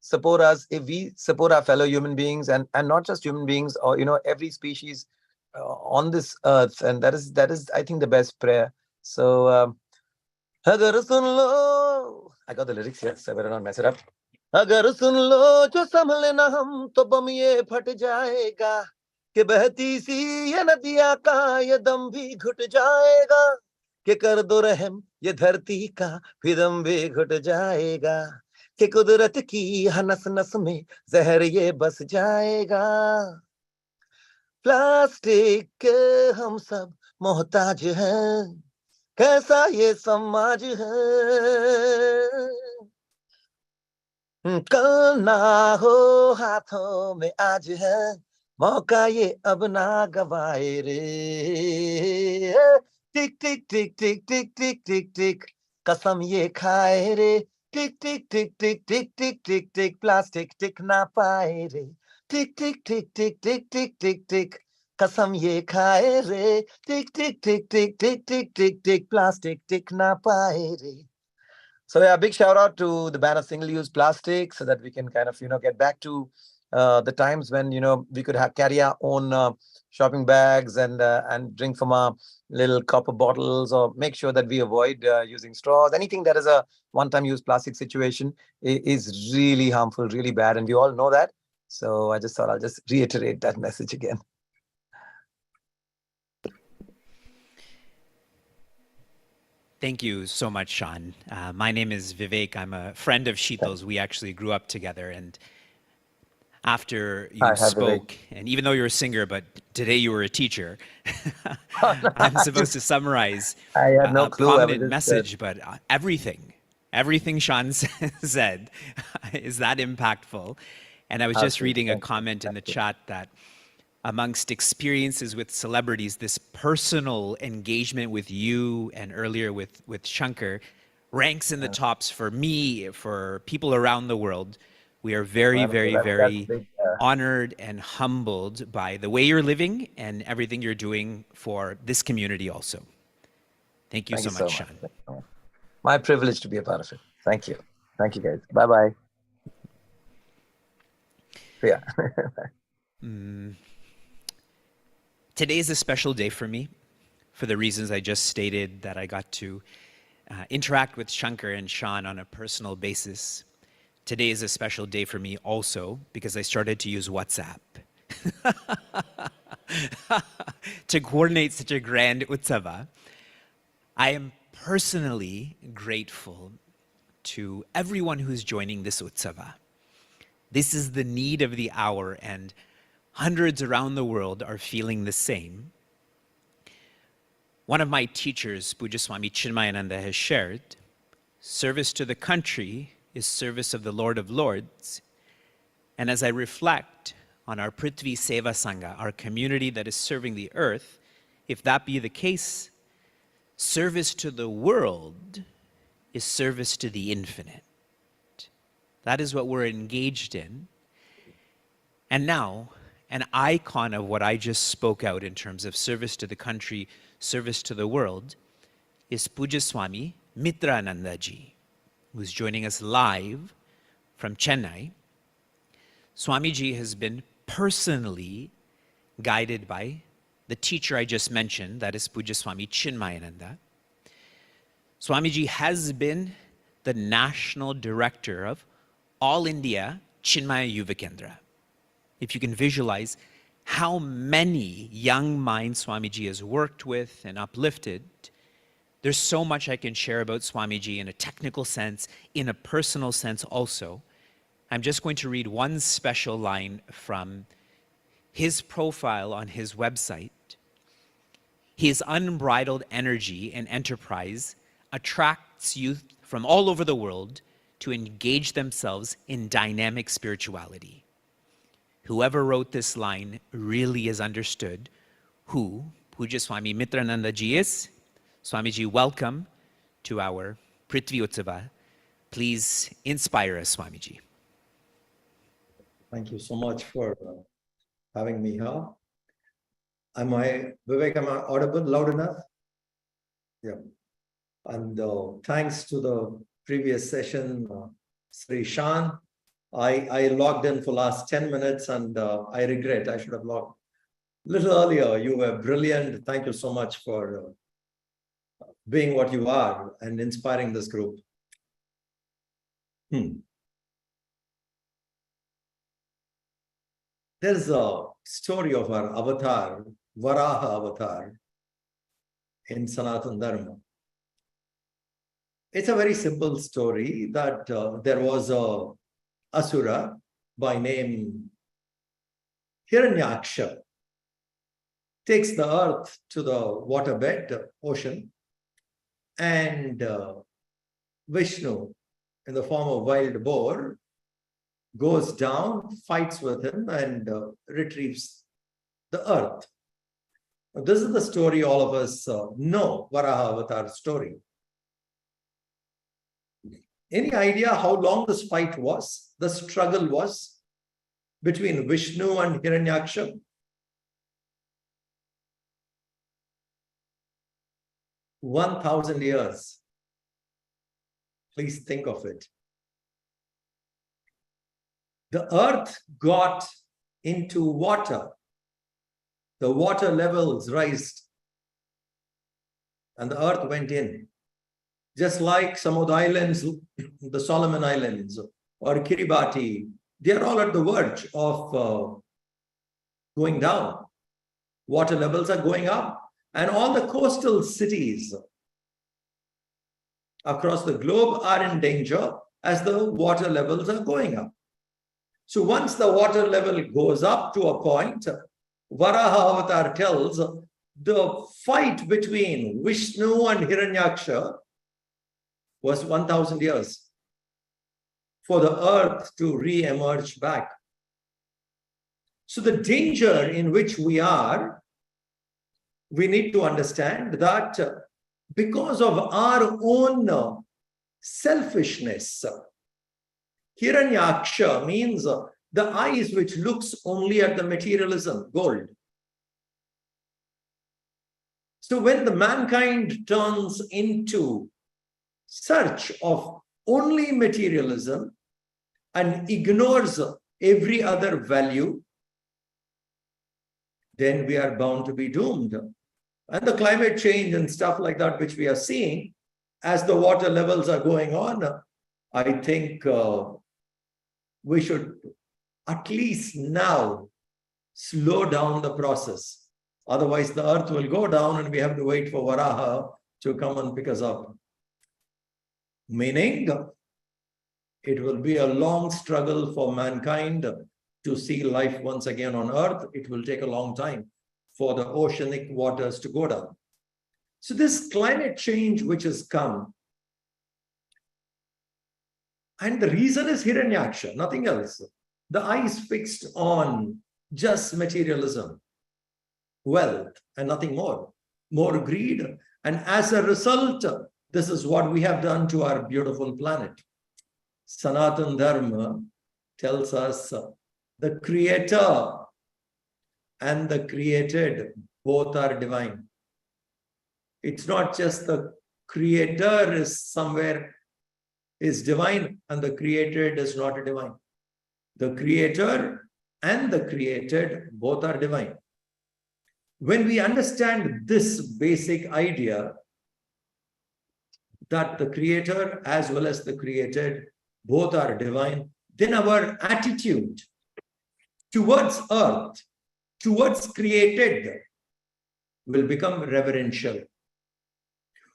support us if we support our fellow human beings, and not just human beings, or every species on this earth. And that is I think the best prayer. So Agar sun lo, I got the lyrics here, so I better not mess it up. Agar sun lo jo samhle na hum, to bam ye phat jayega, कि बहती सी ये नदियां का ये दम भी घुट जाएगा, कि कर दो रहम ये धरती का भी दम भी घुट जाएगा, कि कुदरत की नस नस में जहर ये बस जाएगा. प्लास्टिक के हम सब मोहताज हैं, कैसा ये समाज है, कल ना हो हाथों में आज है, मौका ये अब ना गवाए रे, टिक टिक टिक टिक टिक टिक टिक टिक कसम ये खाए रे, टिक टिक टिक टिक टिक टिक टिक टिक प्लास्टिक टिक ना पाए रे, टिक टिक टिक टिक टिक टिक टिक टिक कसम ये खाए रे, टिक टिक टिक टिक टिक टिक टिक टिक प्लास्टिक टिक ना पाए रे. So yeah, big shout out to the ban of single-use plastic, so that we can kind of get back to the times when we could carry our own shopping bags, and drink from our little copper bottles, or make sure that we avoid using straws. Anything that is a one-time use plastic situation is really harmful, really bad, and we all know that. So I just thought I'll just reiterate that message again. Thank you so much, Shaan. My name is Vivek. I'm a friend of Sheetal's. We actually grew up together. And after you Hi, spoke, and even though you're a singer, but today you were a teacher, I'm supposed to summarize I had no a clue. I was prominent just, message, but everything Shaan said is that impactful. And I was just reading a comment in the chat that amongst experiences with celebrities, this personal engagement with you and earlier with Shankar ranks in the tops for me, for people around the world. We are very, very, very honored and humbled by the way you're living and everything you're doing for this community also. Thank you so much, Shaan. My privilege to be a part of it. Thank you. Thank you, guys. Bye-bye. Yeah. Today is a special day for me for the reasons I just stated, that I got to interact with Shankar and Shaan on a personal basis. Today is a special day for me also because I started to use WhatsApp to coordinate such a grand Utsava. I am personally grateful to everyone who's joining this Utsava. This is the need of the hour, and hundreds around the world are feeling the same. One of my teachers, Puja Swami Chinmaya has shared, service to the country is service of the Lord of Lords. And as I reflect on our Prthvi Seva Sangha, our community that is serving the earth, if that be the case, service to the world is service to the infinite. That is what we're engaged in. And now, an icon of what I just spoke out in terms of service to the country, service to the world, is Puja Swami Mitranadanda ji, who's joining us live from Chennai. Swamiji has been personally guided by the teacher I just mentioned, that is Puja Swami Chinmaya. Swamiji has been the national director of All India Chinmaya Yuva Kendra. If you can visualize how many young minds Swamiji has worked with and uplifted, there's so much I can share about Swamiji in a technical sense, in a personal sense also. I'm just going to read one special line from his profile on his website. His unbridled energy and enterprise attracts youth from all over the world to engage themselves in dynamic spirituality. Whoever wrote this line really has understood who Puja Swami Mitranadanda ji is. Swamiji, welcome to our Prthvi Utsava. Please inspire us, Swamiji. Thank you so much for having me here. Vivek, am I audible loud enough? Yeah. And thanks to the previous session, Shri Shaan. I logged in for last 10 minutes and I regret I should have logged a little earlier. You were brilliant. Thank you so much for being what you are and inspiring this group. There's a story of our avatar, Varaha avatar, in Sanatana Dharma. It's a very simple story that there was a Asura by name Hiranyaksha, takes the earth to the waterbed, ocean, and Vishnu, in the form of wild boar, goes down, fights with him, and retrieves the earth. Now, this is the story all of us know, Varaha Avatar story. Any idea how long this fight was, the struggle was between Vishnu and Hiranyaksha? "1,000 years. Please think of it. The earth got into water. The water levels raised and the earth went in. Just like some of the islands, the Solomon Islands or Kiribati, they are all at the verge of going down. Water levels are going up, and all the coastal cities across the globe are in danger as the water levels are going up. So once the water level goes up to a point, Varaha Avatar tells the fight between Vishnu and Hiranyaksha was 1,000 years for the earth to re-emerge back. So the danger in which we are, we need to understand that because of our own selfishness, Hiranyaksha means the eyes which looks only at the materialism, gold. So when the mankind turns into search of only materialism and ignores every other value, then we are bound to be doomed. And the climate change and stuff like that, which we are seeing as the water levels are going on, I think we should at least now slow down the process. Otherwise, the earth will go down and we have to wait for Varaha to come and pick us up. Meaning, it will be a long struggle for mankind to see life once again on earth. It will take a long time for the oceanic waters to go down. So this climate change which has come, and the reason is Hiranyaksha, nothing else. The eyes fixed on just materialism, wealth, and nothing more. More greed. And as a result, this is what we have done to our beautiful planet. Sanatana Dharma tells us the creator and the created both are divine. It's not just the creator is somewhere is divine and the created is not divine. The creator and the created both are divine. When we understand this basic idea that the creator as well as the created both are divine, then our attitude towards earth, towards created, will become reverential.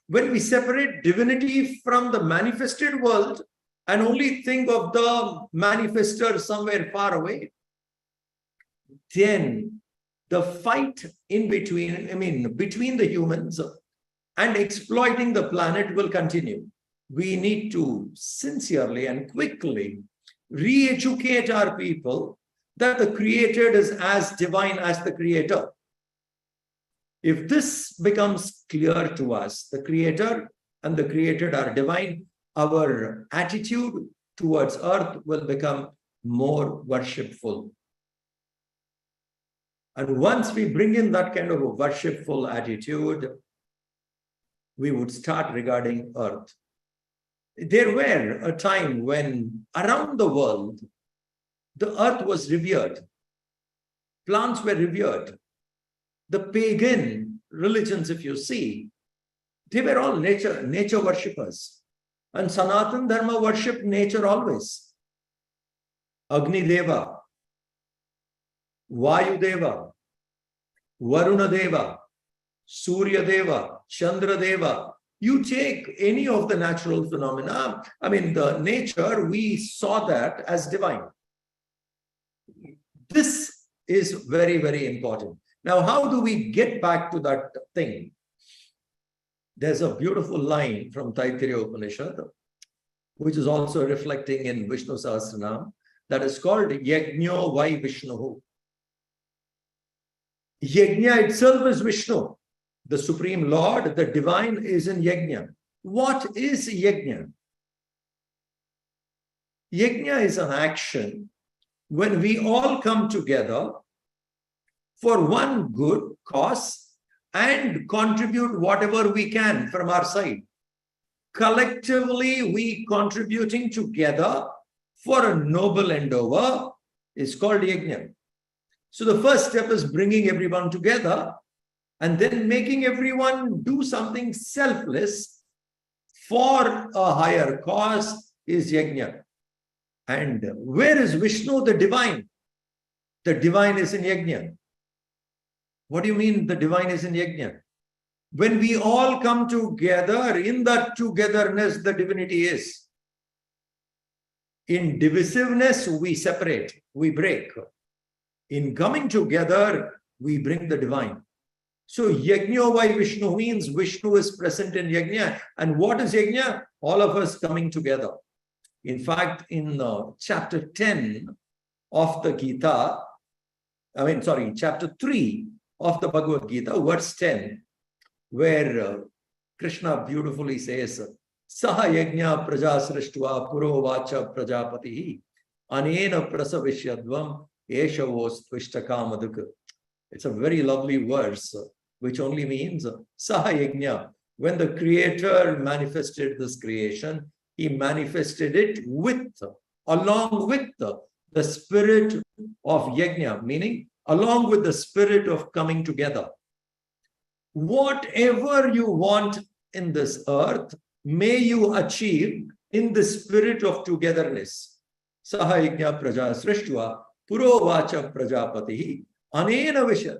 When we separate divinity from the manifested world and only think of the manifester somewhere far away, then the fight in between, between the humans and exploiting the planet will continue. We need to sincerely and quickly re-educate our people that the created is as divine as the creator. If this becomes clear to us, the creator and the created are divine, our attitude towards earth will become more worshipful. And once we bring in that kind of a worshipful attitude, we would start regarding earth. There were a time when around the world, the earth was revered. Plants were revered. The pagan religions, if you see, they were all nature worshippers. And Sanatana Dharma worshipped nature always. Agni Deva, Vayu Deva, Varuna Deva, Surya Deva, Chandra Deva. You take any of the natural phenomena, the nature, we saw that as divine. This is very, very important. Now, how do we get back to that thing? There's a beautiful line from Taittiriya Upanishad, which is also reflecting in Vishnu Sahasranam, that is called Yajna Vai Vishnu. Yajna itself is Vishnu. The Supreme Lord, the divine, is in Yajna. What is Yajna? Yajna is an action when we all come together for one good cause and contribute whatever we can from our side. Collectively, we contributing together for a noble endeavor is called Yajna. So the first step is bringing everyone together and then making everyone do something selfless for a higher cause is Yajna. And where is Vishnu, the divine? The divine is in Yajna. What do you mean the divine is in Yajna? When we all come together, in that togetherness, the divinity is. In divisiveness, we separate, we break. In coming together, we bring the divine. So Yajna by Vishnu means Vishnu is present in Yajna. And what is Yajna? All of us coming together. In fact, in chapter 10 of the Gita, chapter 3 of the Bhagavad Gita, verse 10, where Krishna beautifully says, Saha Yajna Praja Srishtva Puro Vacha Prajapati Anena Prasavishyadvam Eshavos Tvishtakamaduka. It's a very lovely verse, which only means Saha Yajna. When the Creator manifested this creation, He manifested it along with the spirit of Yajna, meaning along with the spirit of coming together. Whatever you want in this earth, may you achieve in the spirit of togetherness. Saha Yajna Praja Srishtva Puro Vacha Prajapati Anena Visha.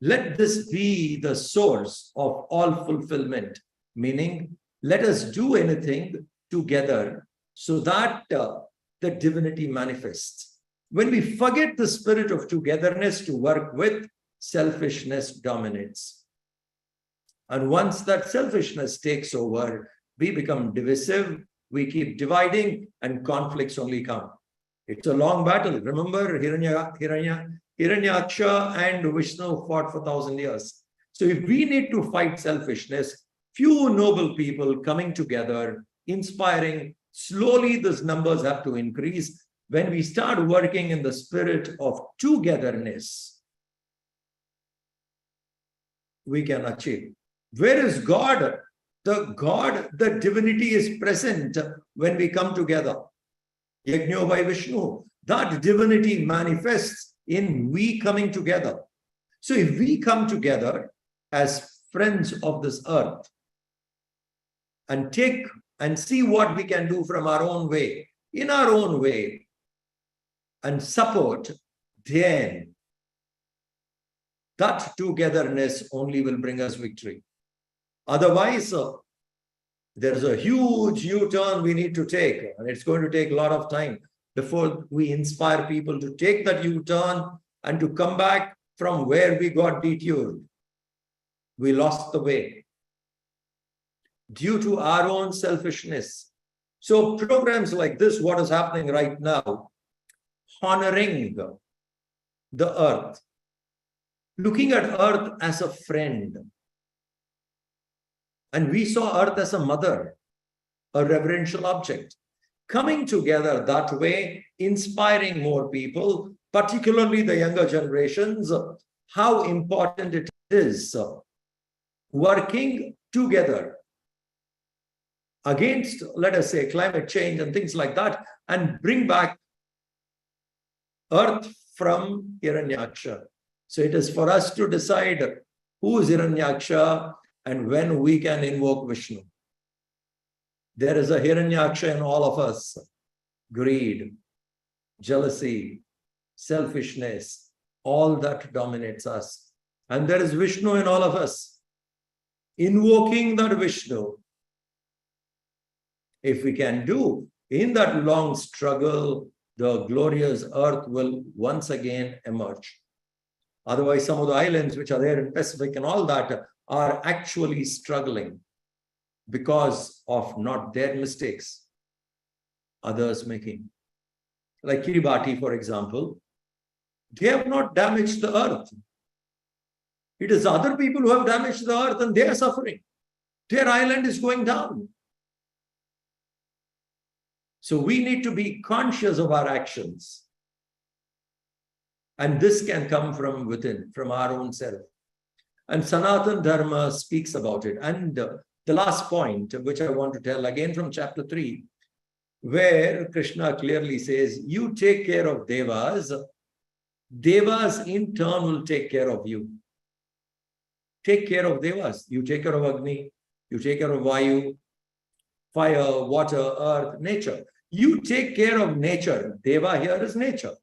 Let this be the source of all fulfillment, meaning let us do anything together so that the divinity manifests. When we forget the spirit of togetherness to work with, selfishness dominates. And once that selfishness takes over, we become divisive, we keep dividing, and conflicts only come. It's a long battle. Remember, Hiranyaksha and Vishnu fought for 1,000 years. So if we need to fight selfishness, few noble people coming together, inspiring, slowly these numbers have to increase. When we start working in the spirit of togetherness, we can achieve. Where is God? The divinity is present when we come together. Yajna by Vishnu. That divinity manifests in we coming together. So if we come together as friends of this earth and take and see what we can do from our own way, in our own way, and support, then that togetherness only will bring us victory. Otherwise, there's a huge U-turn we need to take, and it's going to take a lot of time before we inspire people to take that U-turn and to come back from where we got detoured. We lost the way due to our own selfishness. So programs like this, what is happening right now, honoring the earth, looking at earth as a friend. And we saw earth as a mother, a reverential object. Coming together that way, inspiring more people, particularly the younger generations, how important it is working together against, let us say, climate change and things like that, and bring back earth from Hiranyaksha. So it is for us to decide who is Hiranyaksha and when we can invoke Vishnu. There is a Hiranyaksha in all of us. Greed, jealousy, selfishness, all that dominates us. And there is Vishnu in all of us. Invoking that Vishnu, if we can do, in that long struggle, the glorious earth will once again emerge. Otherwise, some of the islands which are there in Pacific and all that are actually struggling because of not their mistakes, others making. Like Kiribati, for example, they have not damaged the earth. It is other people who have damaged the earth and they are suffering. Their island is going down. So we need to be conscious of our actions. And this can come from within, from our own self. And Sanatana Dharma speaks about it. And the last point, which I want to tell again from chapter 3, where Krishna clearly says, you take care of devas, devas in turn will take care of you. Take care of devas. You take care of Agni, you take care of Vayu, fire, water, earth, nature. You take care of nature. Deva here is nature.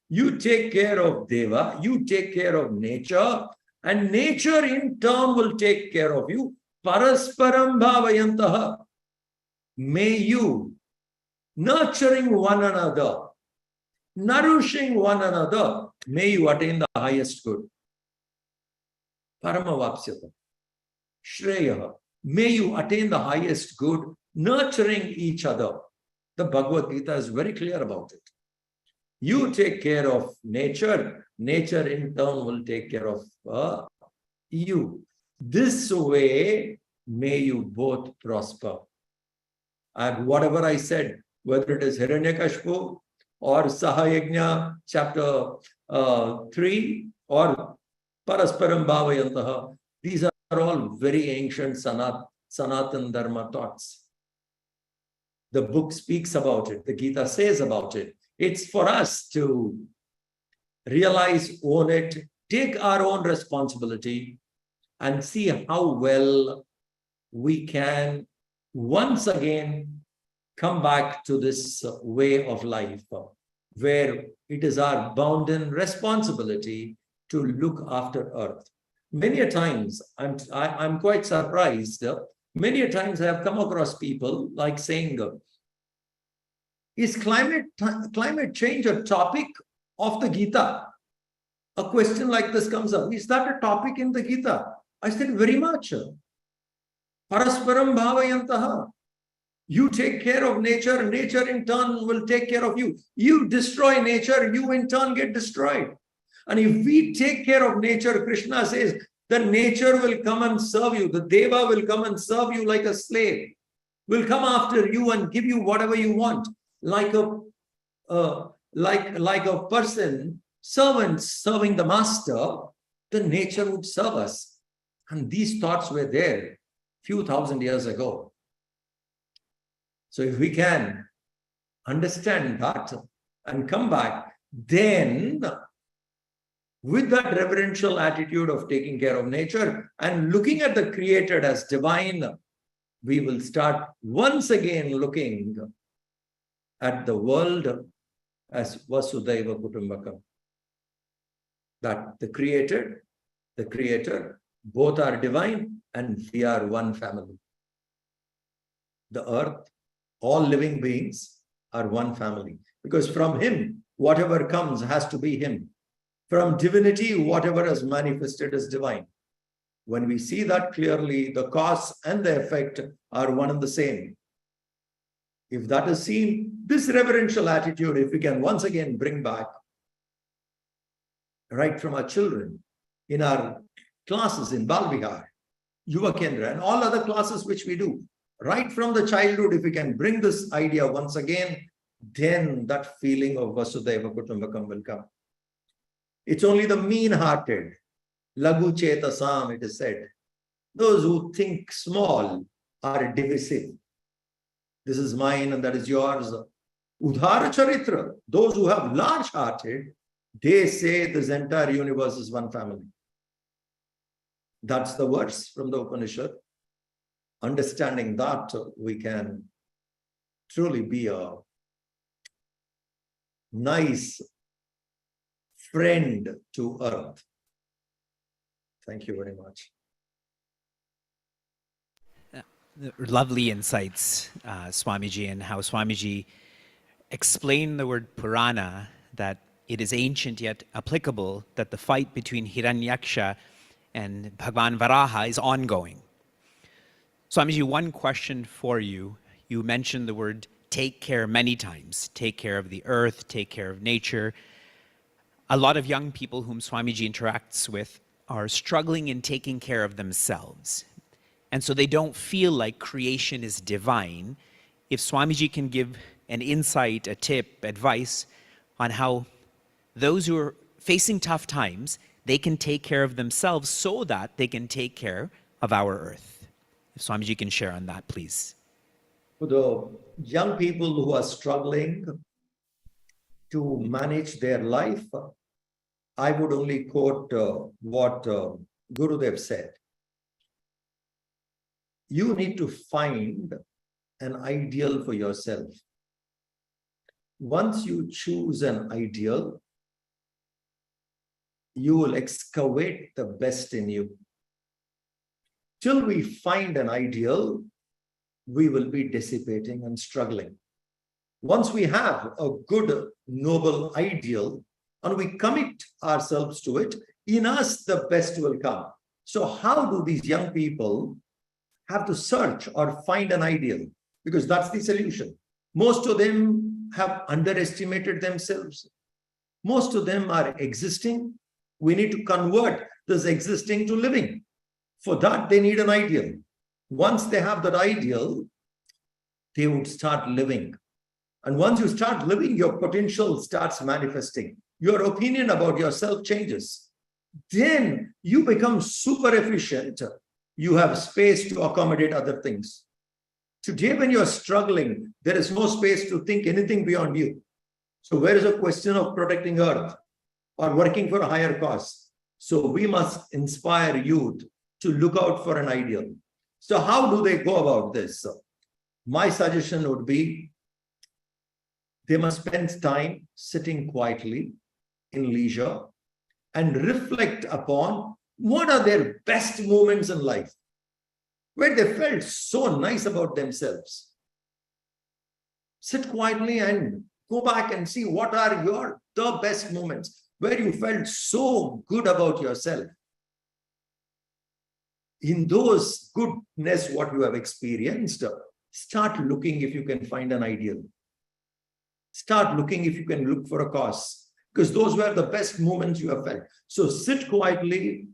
You take care of Deva, you take care of nature, and nature in turn will take care of you. Parasparam bhavayantaha. May you, nurturing one another, nourishing one another, may you attain the highest good. Paramavapsyata. Shreya. May you attain the highest good, nurturing each other. The Bhagavad Gita is very clear about it. You take care of nature, nature in turn will take care of you. This way, may you both prosper. And whatever I said, whether it is Hiranyakashpu or Sahayajna, chapter 3, or Parasparam Bhavayantaha, these are all very ancient Sanatan Dharma thoughts. The book speaks about it. The Gita says about it. It's for us to realize, own it, take our own responsibility, and see how well we can once again come back to this way of life, where it is our bounden responsibility to look after earth. Many a times, I'm quite surprised. Many a times I have come across people like saying, is climate change a topic of the Gita? A question like this comes up. Is that a topic in the Gita? I said, very much. Parasparam bhavayantaha. You take care of nature, nature in turn will take care of you. You destroy nature, you in turn get destroyed. And if we take care of nature, Krishna says, the nature will come and serve you. The Deva will come and serve you like a slave. Will come after you and give you whatever you want. Like a person, servant serving the master, the nature would serve us. And these thoughts were there few thousand years ago. So if we can understand that and come back, then with that reverential attitude of taking care of nature and looking at the created as divine, we will start once again looking at the world as Vasudhaiva Kutumbakam. That the creator, both are divine and we are one family. The earth, all living beings are one family. Because from him, whatever comes has to be him. From divinity, whatever is manifested is divine. When we see that clearly, the cause and the effect are one and the same. If that is seen, this reverential attitude, if we can once again bring back right from our children, in our classes in Balvihar, Yuva Kendra, and all other classes which we do, right from the childhood, if we can bring this idea once again, then that feeling of Vasudhaiva Kutumbakam will come. It's only the mean-hearted, Lagu Chetasam, it is said, those who think small are divisive. This is mine and that is yours. Udhara Charitra, those who have large-hearted, they say this entire universe is one family. That's the verse from the Upanishad. Understanding that, we can truly be a nice friend to earth. Thank you very much. Lovely insights, Swamiji, and how Swamiji explained the word Purana, that it is ancient yet applicable, that the fight between Hiranyaksha and Bhagwan Varaha is ongoing. Swamiji, one question for you. You mentioned the word take care many times. Take care of the earth, take care of nature. A lot of young people whom Swamiji interacts with are struggling in taking care of themselves. And so they don't feel like creation is divine. If Swamiji can give an insight, a tip, advice on how those who are facing tough times, they can take care of themselves so that they can take care of our earth. If Swamiji can share on that, please. For the young people who are struggling to manage their life, I would only quote what Gurudev said. You need to find an ideal for yourself. Once you choose an ideal, you will excavate the best in you. Till we find an ideal, we will be dissipating and struggling. Once we have a good, noble ideal and we commit ourselves to it, in us the best will come. So how do these young people have to search or find an ideal? Because that's the solution. Most of them have underestimated themselves. Most of them are existing. We need to convert this existing to living. For that, they need an ideal. Once they have that ideal, they would start living. And once you start living, your potential starts manifesting. Your opinion about yourself changes. Then you become super efficient. You have space to accommodate other things. Today, when you're struggling, there is no space to think anything beyond you. So where is a question of protecting Earth or working for a higher cause? So we must inspire youth to look out for an ideal. So how do they go about this? My suggestion would be they must spend time sitting quietly in leisure and reflect upon what are their best moments in life, where they felt so nice about themselves. Sit quietly and go back and see what are the best moments where you felt so good about yourself. In those goodness, what you have experienced, start looking if you can find an ideal. Start looking if you can look for a cause, because those were the best moments you have felt. So sit quietly.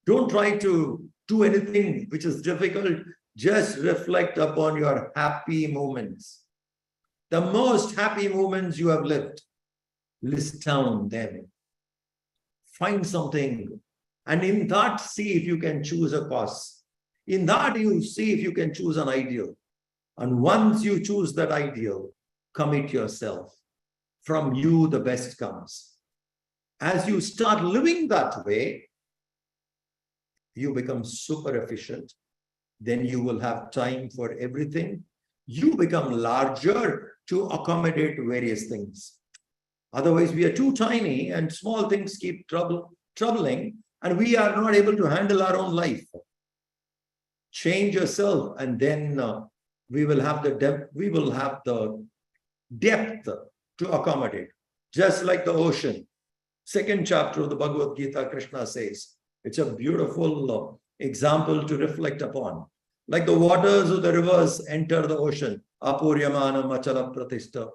Don't try to do anything which is difficult. Just reflect upon your happy moments. The most happy moments you have lived. List down them. Find something. And in that, see if you can choose a cause. In that, you see if you can choose an ideal. And once you choose that ideal, commit yourself. From you, the best comes. As you start living that way, you become super efficient. Then you will have time for everything. You become larger to accommodate various things. Otherwise, we are too tiny and small things keep troubling, and we are not able to handle our own life. Change yourself, and then we will have the depth to accommodate. Just like the ocean. Second chapter of the Bhagavad Gita, Krishna says, it's a beautiful example to reflect upon. Like the waters of the rivers enter the ocean. Apuryamanam achala pratishta.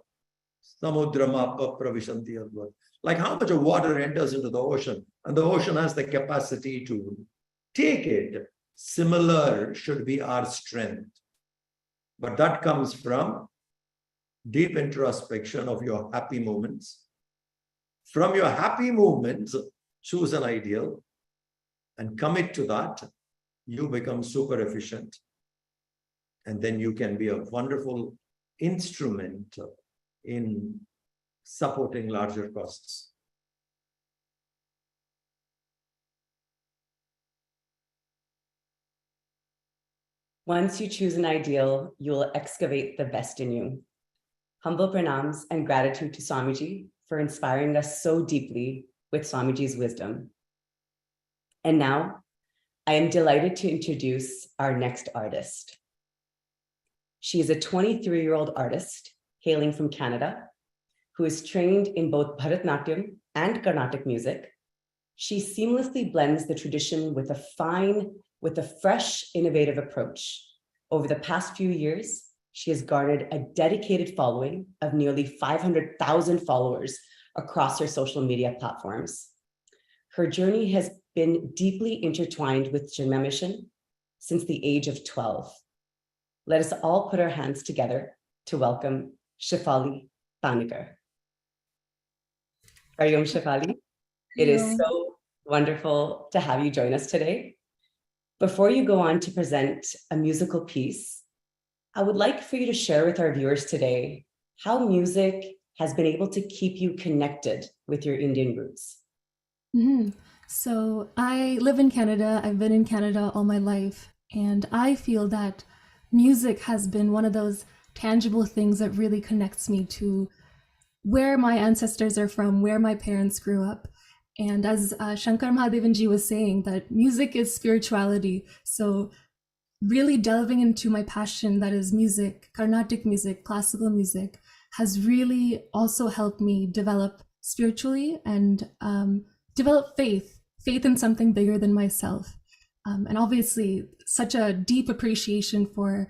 Samudrama pravishanti advat. Like how much of water enters into the ocean, and the ocean has the capacity to take it. Similar should be our strength. But that comes from deep introspection of your happy moments. From your happy moments, choose an ideal and commit to that. You become super efficient. And then you can be a wonderful instrument in supporting larger causes. Once you choose an ideal, you will excavate the best in you. Humble pranams and gratitude to Swamiji for inspiring us so deeply with Swamiji's wisdom. And now, I am delighted to introduce our next artist. She is a 23-year-old artist hailing from Canada who is trained in both Bharatanatyam and Carnatic music. She seamlessly blends the tradition with a fresh, innovative approach. Over the past few years, she has garnered a dedicated following of nearly 500,000 followers across her social media platforms. Her journey has been deeply intertwined with Chinmaya Mission since the age of 12. Let us all put our hands together to welcome Shefali Panicker. Hariom Shefali, it is so wonderful to have you join us today. Before you go on to present a musical piece, I would like for you to share with our viewers today how music has been able to keep you connected with your Indian roots. So I live in Canada. I've been in Canada all my life, and I feel that music has been one of those tangible things that really connects me to where my ancestors are from, where my parents grew up. And as Shankar Mahadevan ji was saying, that music is spirituality. So really delving into my passion, that is music, Carnatic music, classical music, has really also helped me develop spiritually and develop faith in something bigger than myself. And obviously such a deep appreciation for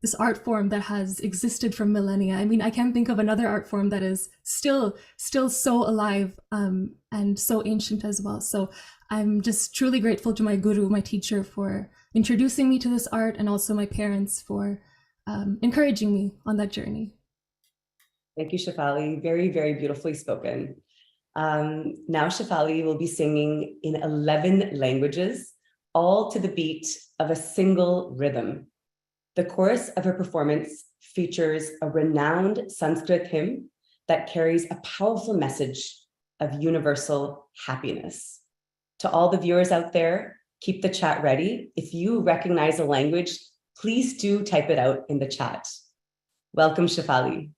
this art form that has existed for millennia. I mean, I can't think of another art form that is still so alive and so ancient as well. So I'm just truly grateful to my guru, my teacher, for introducing me to this art, and also my parents for encouraging me on that journey. Thank you, Shefali. Very, very beautifully spoken. Now Shefali will be singing in 11 languages, all to the beat of a single rhythm. The chorus of her performance features a renowned Sanskrit hymn that carries a powerful message of universal happiness. To all the viewers out there, keep the chat ready. If you recognize a language, please do type it out in the chat. Welcome, Shefali.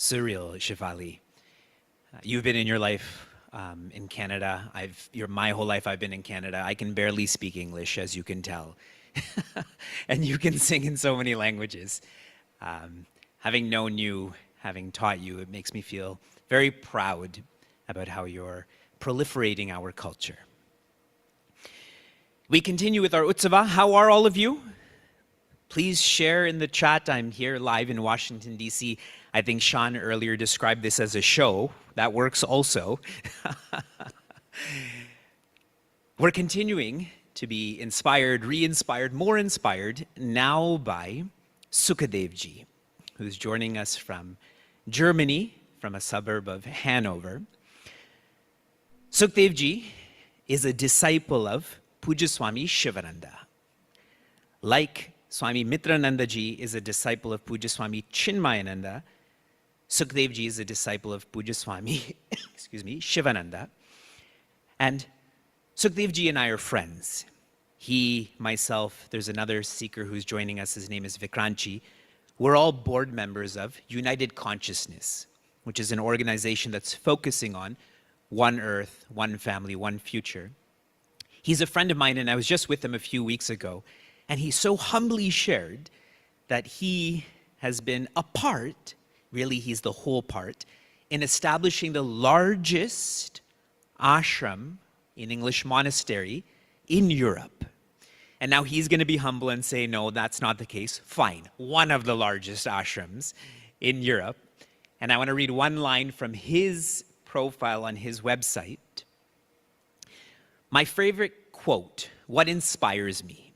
Surreal, Shefali. You've been in your life in Canada. My whole life I've been in Canada. I can barely speak English, as you can tell. And you can sing in so many languages. Having known you, having taught you, it makes me feel very proud about how you're proliferating our culture. We continue with our Utsava. How are all of you? Please share in the chat. I'm here live in Washington, D.C. I think Shaan earlier described this as a show. That works also. We're continuing to be inspired, re-inspired, more inspired now by Sukadev ji, who's joining us from Germany, from a suburb of Hanover. Sukadev ji is a disciple of Puja Swami Shivananda. Like Swami Mitranadanda ji is a disciple of Puja Swami Chinmaya, Sukadev ji is a disciple of Puja Swami, Shivananda. And Sukadev ji and I are friends. He, myself, there's another seeker who's joining us. His name is Vikranchi. We're all board members of United Consciousness, which is an organization that's focusing on one earth, one family, one future. He's a friend of mine, and I was just with him a few weeks ago, and he so humbly shared that he has been a part, really he's the whole part, in establishing the largest ashram, in English monastery, in Europe. And now he's going to be humble and say, no, that's not the case. Fine, one of the largest ashrams in Europe. And I want to read one line from his profile on his website. My favorite quote, what inspires me?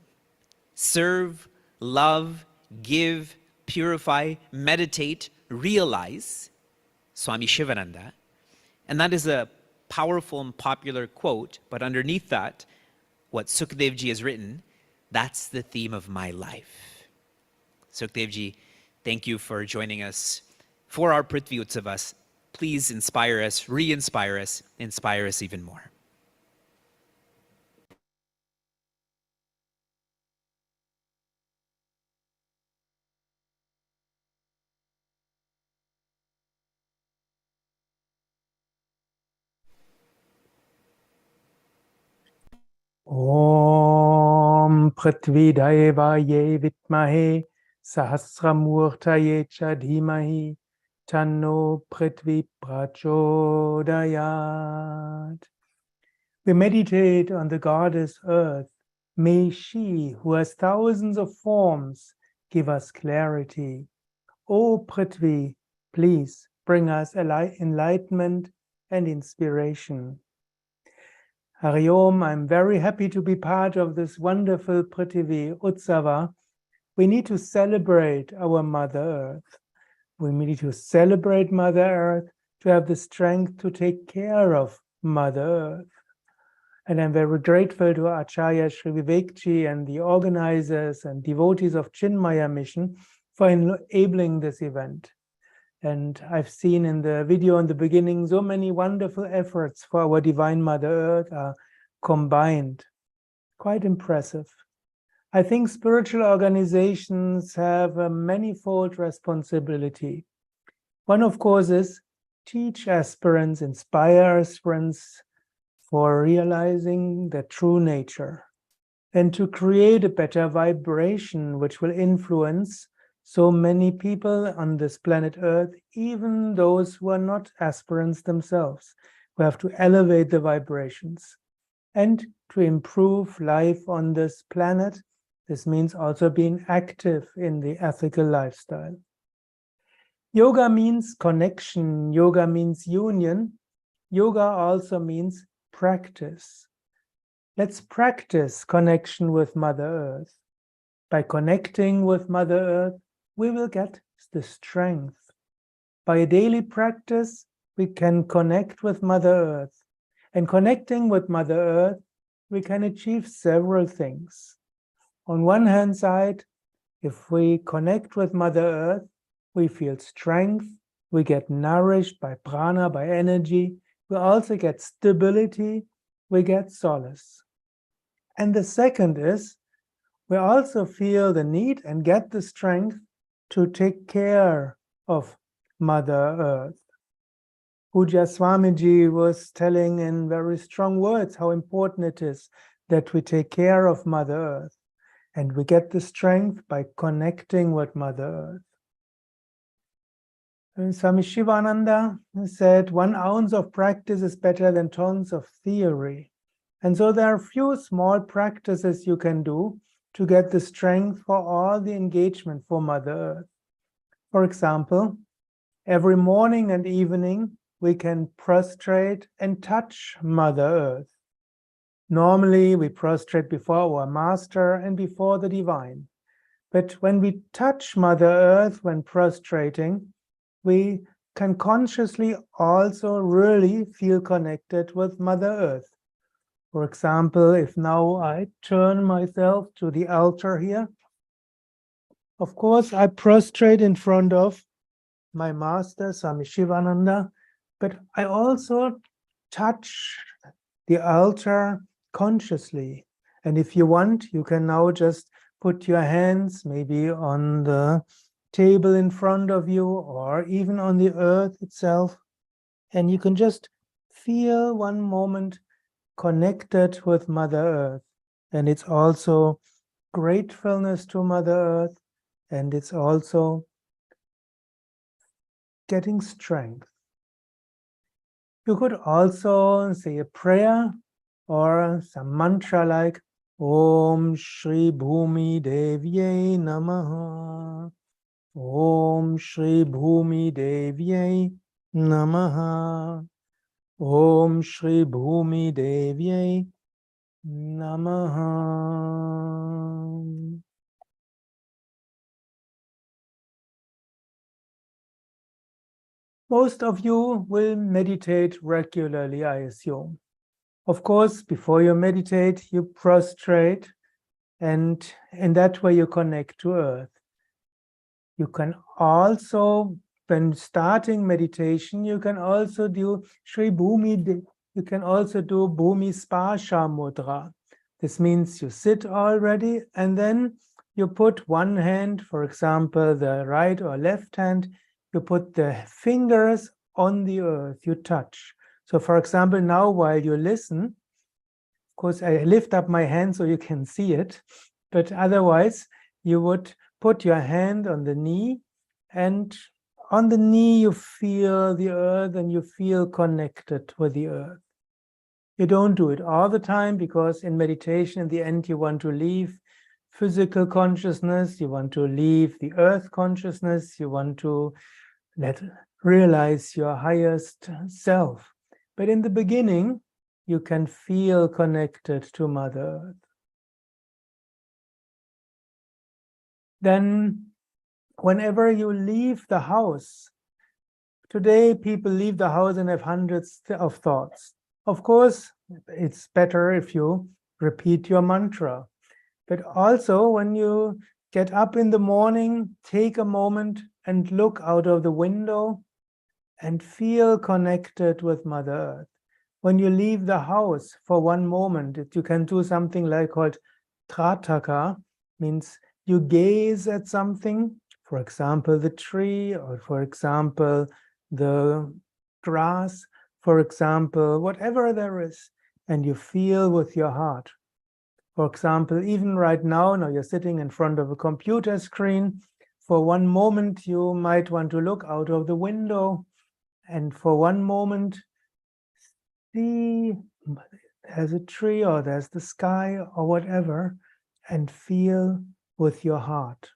Serve, love, give, purify, meditate, realize, Swami Shivananda. And that is a powerful and popular quote, but underneath that, what Sukadev ji has written, that's the theme of my life. Sukadev ji, thank you for joining us for our Prthvi Utsava. Please inspire us, re-inspire us, inspire us even more. Om Prthvi Devaye Vitmahe Sahasramurtaye Cha Dhimahi Tanno Prthvi Prachodayat. We meditate on the goddess Earth. May she, who has thousands of forms, give us clarity. O Prithvi, please bring us enlightenment and inspiration. Hari Om, I'm very happy to be part of this wonderful Prthvi Utsava. We need to celebrate our Mother Earth. We need to celebrate Mother Earth to have the strength to take care of Mother Earth. And I'm very grateful to Acharyas Shri Vivek and the organizers and devotees of Chinmaya Mission for enabling this event. And I've seen in the video in the beginning so many wonderful efforts for our Divine Mother Earth are combined. Quite impressive. I think spiritual organizations have a manifold responsibility. One, of course, is teach aspirants, inspire aspirants for realizing their true nature and to create a better vibration which will influence so many people on this planet Earth, even those who are not aspirants themselves, who have to elevate the vibrations. And to improve life on this planet, this means also being active in the ethical lifestyle. Yoga means connection, yoga means union, yoga also means practice. Let's practice connection with Mother Earth. By connecting with Mother Earth, we will get the strength. By a daily practice, we can connect with Mother Earth. And connecting with Mother Earth, we can achieve several things. On one hand side, if we connect with Mother Earth, we feel strength, we get nourished by prana, by energy, we also get stability, we get solace. And the second is, we also feel the need and get the strength to take care of Mother Earth. Puja Swamiji was telling in very strong words how important it is that we take care of Mother Earth. And we get the strength by connecting with Mother Earth. And Swami Shivananda said, 1 ounce of practice is better than tons of theory. And so there are a few small practices you can do to get the strength for all the engagement for Mother Earth. For example, every morning and evening, we can prostrate and touch Mother Earth. Normally, we prostrate before our Master and before the Divine. But when we touch Mother Earth when prostrating, we can consciously also really feel connected with Mother Earth. For example, if now I turn myself to the altar here, of course, I prostrate in front of my Master, Swami Shivananda, but I also touch the altar consciously. And if you want, you can now just put your hands maybe on the table in front of you or even on the earth itself. And you can just feel one moment connected with Mother Earth. And it's also gratefulness to Mother Earth. And it's also getting strength. You could also say a prayer or some mantra like Om Shri Bhumi Devye Namaha. Om Shri Bhumi Devye Namaha. Om Shri Bhumi Devye Namaha. Most of you will meditate regularly, I assume. Of course, before you meditate, you prostrate, and in that way you connect to Earth. You can also, when starting meditation, you can also do Shri Bhumi, you can also do Bhumi Sparsha Mudra. This means you sit already, and then you put one hand, for example, the right or left hand, you put the fingers on the earth, you touch. So for example, now while you listen, of course I lift up my hand so you can see it, but otherwise you would put your hand on the knee, and on the knee you feel the earth and you feel connected with the earth. You don't do it all the time, because in meditation, in the end, you want to leave physical consciousness, you want to leave the earth consciousness, you want to realize your highest self. But in the beginning, you can feel connected to Mother Earth. Then, whenever you leave the house, today people leave the house and have hundreds of thoughts. Of course, it's better if you repeat your mantra. But also, when you get up in the morning, take a moment and look out of the window and feel connected with Mother Earth. When you leave the house for one moment, you can do something like called Trataka, means you gaze at something, for example, the tree, or for example, the grass, for example, whatever there is, and you feel with your heart. For example, even right now you're sitting in front of a computer screen. For one moment, you might want to look out of the window, and for one moment, see there's a tree or there's the sky or whatever, and feel with your heart.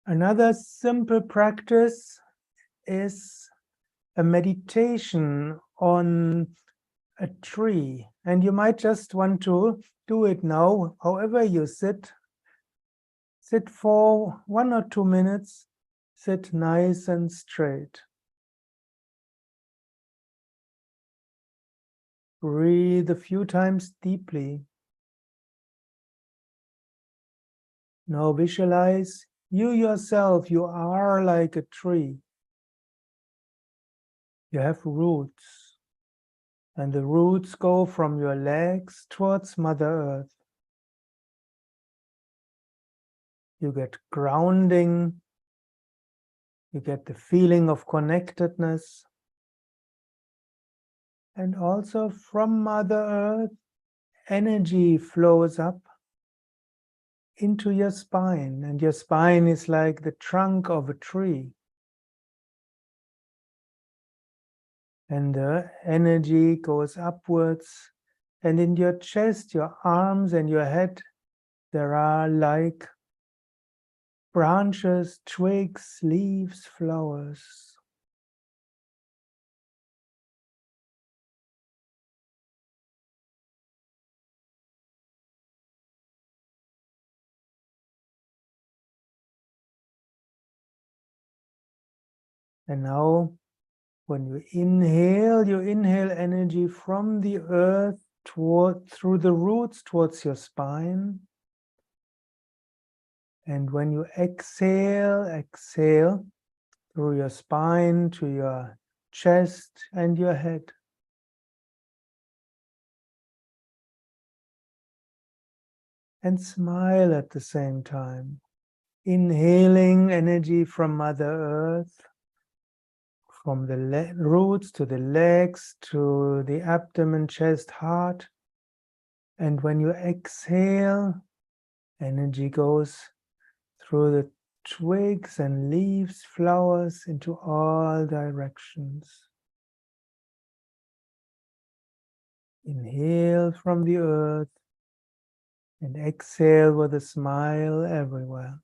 Another simple practice is a meditation on a tree, and you might just want to do it now. However you sit for 1 or 2 minutes, sit nice and straight. Breathe a few times deeply. Now visualize you yourself, you are like a tree. You have roots, and the roots go from your legs towards Mother Earth. You get grounding, you get the feeling of connectedness, and also from Mother Earth, energy flows up into your spine, and your spine is like the trunk of a tree. And the energy goes upwards. And in your chest, your arms and your head, there are like branches, twigs, leaves, flowers. And now, when you inhale energy from the earth through the roots towards your spine. And when you exhale through your spine to your chest and your head. And smile at the same time. Inhaling energy from Mother Earth, from the roots to the legs, to the abdomen, chest, heart. And when you exhale, energy goes through the twigs and leaves, flowers into all directions. Inhale from the earth and exhale with a smile everywhere.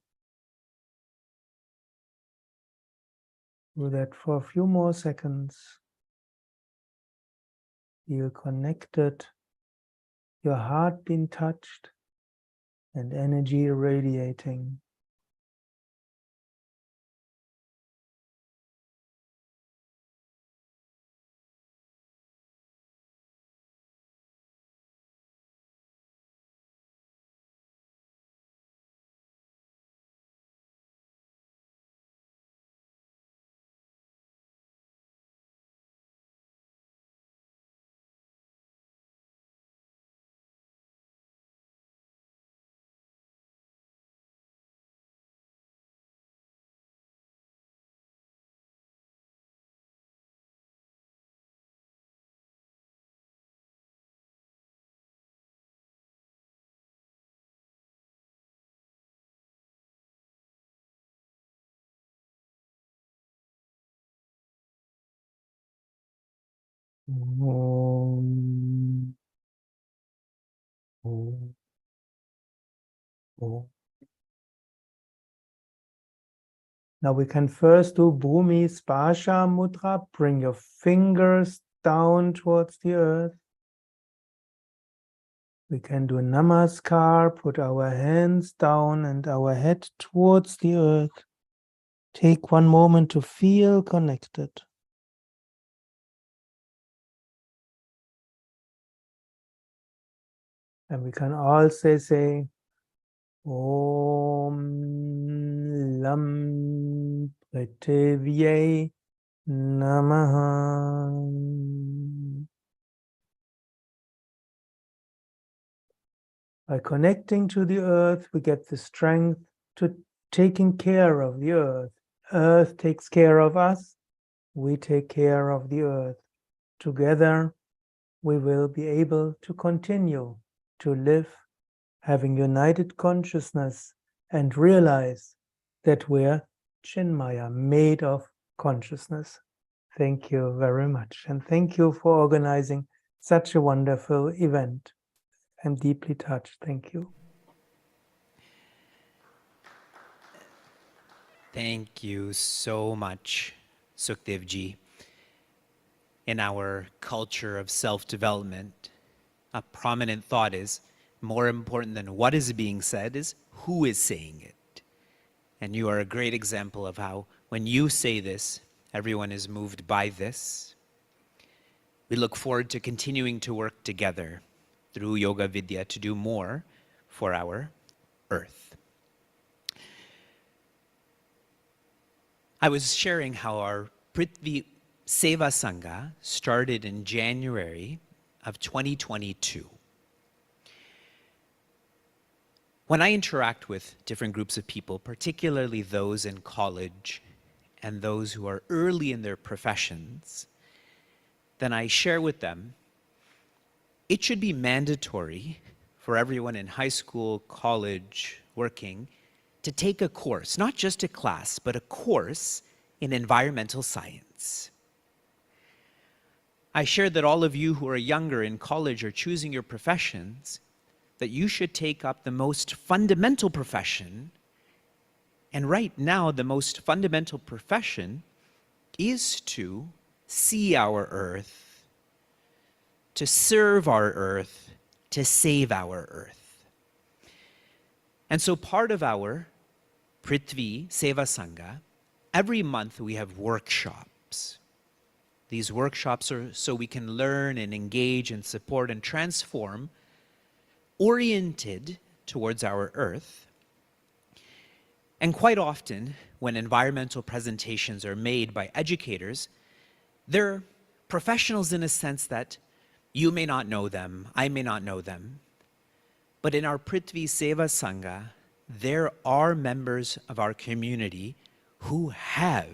Do that for a few more seconds. Feel connected, your heart being touched, and energy radiating. Om. Om. Om. Now we can first do Bhumi Sparsha Mudra. Bring your fingers down towards the earth. We can do Namaskar. Put our hands down and our head towards the earth. Take one moment to feel connected. And we can also say Om Lam Prthvi Namaha. By connecting to the earth, we get the strength to taking care of the earth. Earth takes care of us. We take care of the earth. Together, we will be able to continue to live, having united consciousness and realize that we're Chinmaya, made of consciousness. Thank you very much. And thank you for organizing such a wonderful event. I'm deeply touched. Thank you. Thank you so much, Sukadev ji. In our culture of self-development, a prominent thought is, more important than what is being said is who is saying it. And you are a great example of how, when you say this, everyone is moved by this. We look forward to continuing to work together through Yoga Vidya to do more for our earth. I was sharing how our Prthvi Seva Sangha started in January of 2022. When I interact with different groups of people, particularly those in college and those who are early in their professions, then I share with them, it should be mandatory for everyone in high school, college, working, to take a course, not just a class, but a course in environmental science. I shared that all of you who are younger in college or choosing your professions, that you should take up the most fundamental profession. And right now, the most fundamental profession is to see our earth, to serve our earth, to save our earth. And so part of our Prithvi Seva Sangha, every month we have workshops. These workshops are so we can learn and engage and support and transform, oriented towards our earth. And quite often, when environmental presentations are made by educators, they're professionals in a sense that you may not know them, I may not know them. But in our Prithvi Seva Sangha, there are members of our community who have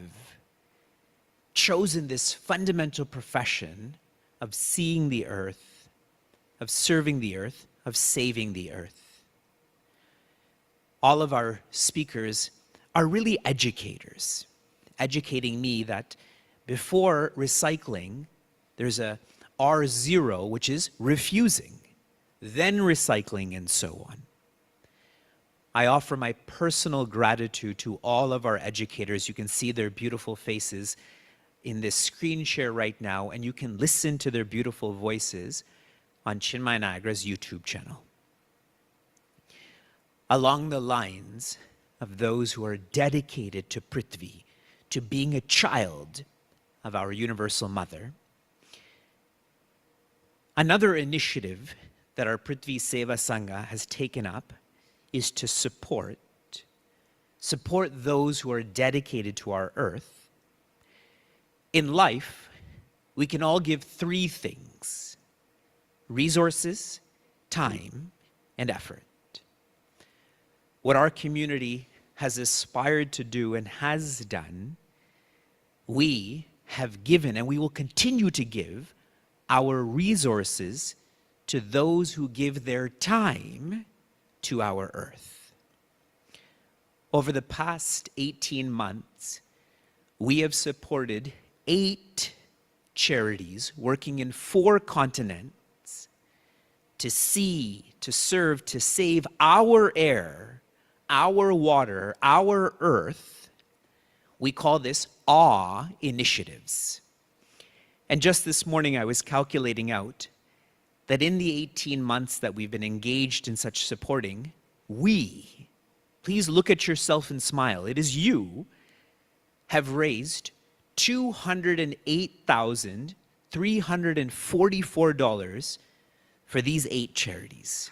chosen this fundamental profession of seeing the earth, of serving the earth, of saving the earth. All of our speakers are really educators, educating me that before recycling, there's a R0, which is refusing, then recycling, and so on. I offer my personal gratitude to all of our educators. You can see their beautiful faces in this screen share right now, and you can listen to their beautiful voices on Chinmaya Niagara's YouTube channel. Along the lines of those who are dedicated to Prithvi, to being a child of our Universal Mother, another initiative that our Prithvi Seva Sangha has taken up is to support those who are dedicated to our earth. In life, we can all give three things: resources, time, and effort. What our community has aspired to do and has done, we have given and we will continue to give our resources to those who give their time to our earth. Over the past 18 months, we have supported 8 charities working in 4 continents to see, to serve, to save our air, our water, our earth. We call this AWE initiatives. And just this morning I was calculating out that in the 18 months that we've been engaged in such supporting, we, please look at yourself and smile, it is you, have raised $208,344 for these 8 charities.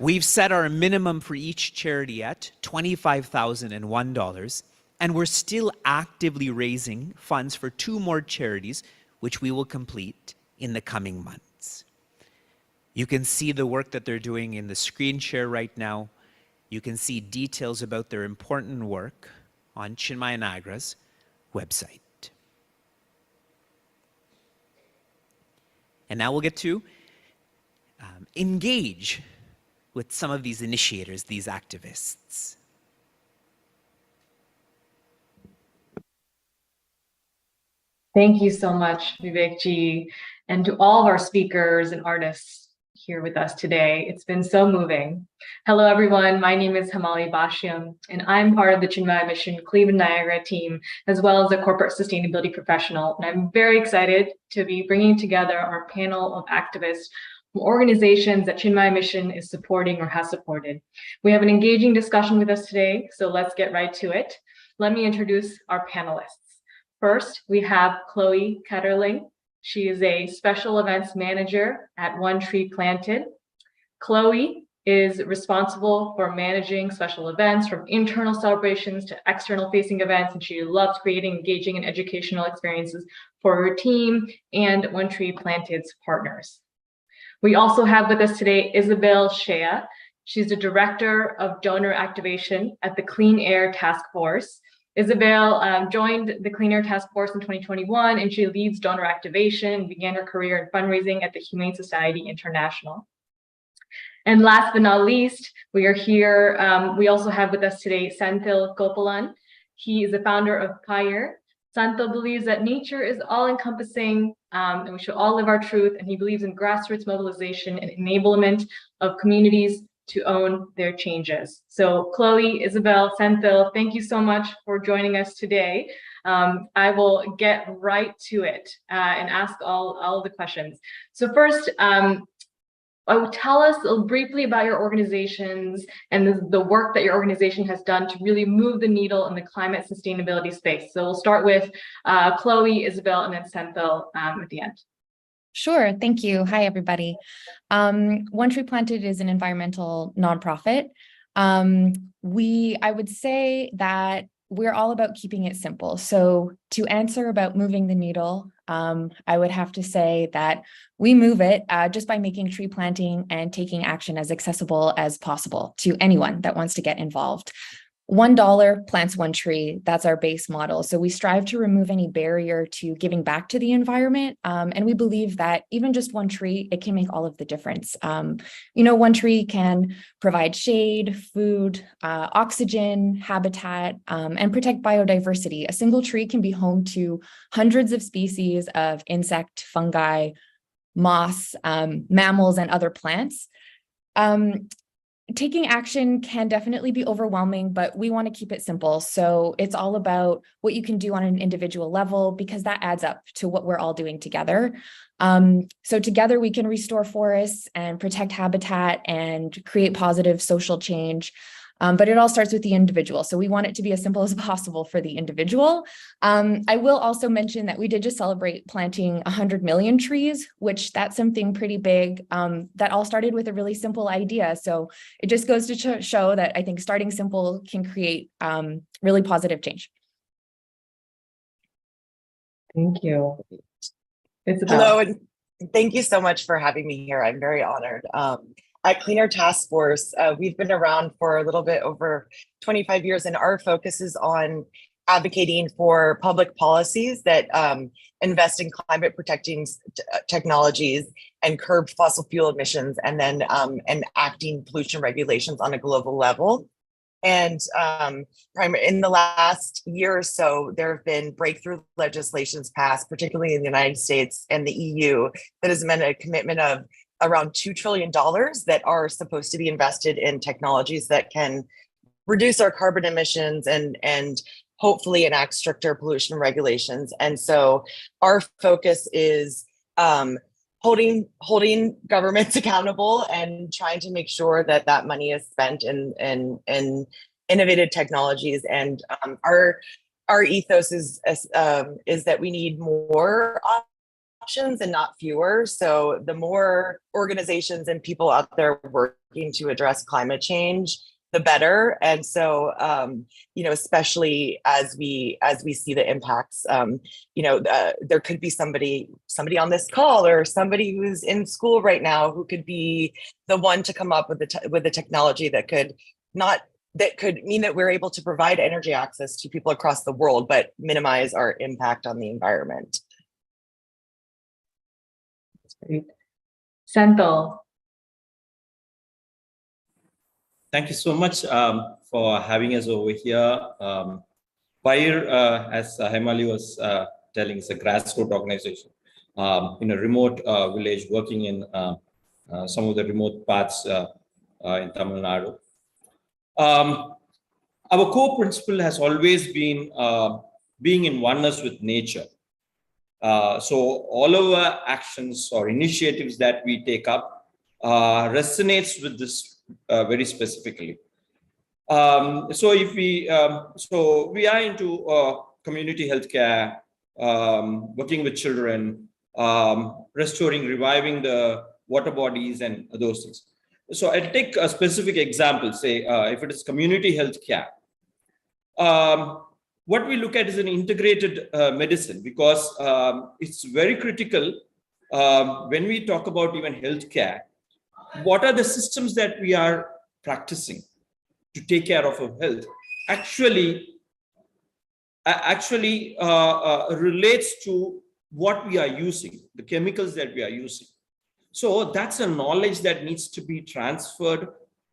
We've set our minimum for each charity at $25,001, and we're still actively raising funds for 2 more charities, which we will complete in the coming months. You can see the work that they're doing in the screen share right now. You can see details about their important work on Chinmaya Niagara's website. And now we'll get to engage with some of these initiators, these activists. Thank you so much, Vivek ji, and to all of our speakers and artists here with us today. It's been so moving. Hello, everyone. My name is Hamali Bashyam, and I'm part of the Chinmaya Mission Cleveland-Niagara team, as well as a corporate sustainability professional. And I'm very excited to be bringing together our panel of activists from organizations that Chinmaya Mission is supporting or has supported. We have an engaging discussion with us today, so let's get right to it. Let me introduce our panelists. First, we have Chloe Ketterling. She is a special events manager at One Tree Planted. Chloe is responsible for managing special events from internal celebrations to external facing events, and she loves creating engaging and educational experiences for her team and One Tree Planted's partners. We also have with us today Isabel Shea. She's the Director of Donor Activation at the Clean Air Task Force. Isabel joined the Clean Air Task Force in 2021, and she leads donor activation and began her career in fundraising at the Humane Society International. And last but not least, we are here, we also have with us today Senthil Gopalan. He is the founder of Payir. Santo believes that nature is all-encompassing, and we should all live our truth, and he believes in grassroots mobilization and enablement of communities to own their changes. So Chloe, Isabel, Santo, thank you so much for joining us today. I will get right to it and ask all of the questions. So first, tell us briefly about your organizations and the work that your organization has done to really move the needle in the climate sustainability space. So we'll start with Chloe, Isabel, and then Senthil at the end. Sure, thank you. Hi, everybody. One Tree Planted is an environmental nonprofit. I would say that we're all about keeping it simple. So to answer about moving the needle, I would have to say that we move it just by making tree planting and taking action as accessible as possible to anyone that wants to get involved. $1 plants one tree. That's our base model. So we strive to remove any barrier to giving back to the environment. And we believe that even just one tree, it can make all of the difference. One tree can provide shade, food, oxygen, habitat, and protect biodiversity. A single tree can be home to hundreds of species of insect, fungi, moss, mammals, and other plants. Taking action can definitely be overwhelming, but we want to keep it simple. So it's all about what you can do on an individual level, because that adds up to what we're all doing together. So together we can restore forests and protect habitat and create positive social change. But it all starts with the individual. So we want it to be as simple as possible for the individual. I will also mention that we did just celebrate planting 100 million trees, which that's something pretty big that all started with a really simple idea. So it just goes to show that I think starting simple can create really positive change. Thank you. Hello, and thank you so much for having me here. I'm very honored. At Clean Air Task Force, we've been around for a little bit over 25 years, and our focus is on advocating for public policies that invest in climate protecting technologies and curb fossil fuel emissions, and then enacting pollution regulations on a global level. And in the last year or so, there have been breakthrough legislations passed, particularly in the United States and the EU, that has meant a commitment of around $2 trillion that are supposed to be invested in technologies that can reduce our carbon emissions and hopefully enact stricter pollution regulations. And so our focus is holding governments accountable and trying to make sure that that money is spent in innovative technologies. And our ethos is that we need more options and not fewer. So the more organizations and people out there working to address climate change, the better. And so, especially as we see the impacts, there could be somebody on this call or somebody who's in school right now who could be the one to come up with the technology that could mean that we're able to provide energy access to people across the world, but minimize our impact on the environment. Great. Senthil. Thank you so much for having us over here. Payir, as Hemali was telling, is a grassroots organization in a remote village working in some of the remote parts in Tamil Nadu. Our core principle has always been being in oneness with nature. So all of our actions or initiatives that we take up resonates with this very specifically. So we are into community healthcare, working with children, restoring, reviving the water bodies and those things. So I'll take a specific example, say if it is community healthcare. What we look at is an integrated medicine, because it's very critical when we talk about even healthcare. What are the systems that we are practicing to take care of our health actually relates to what we are using, the chemicals that we are using. So that's a knowledge that needs to be transferred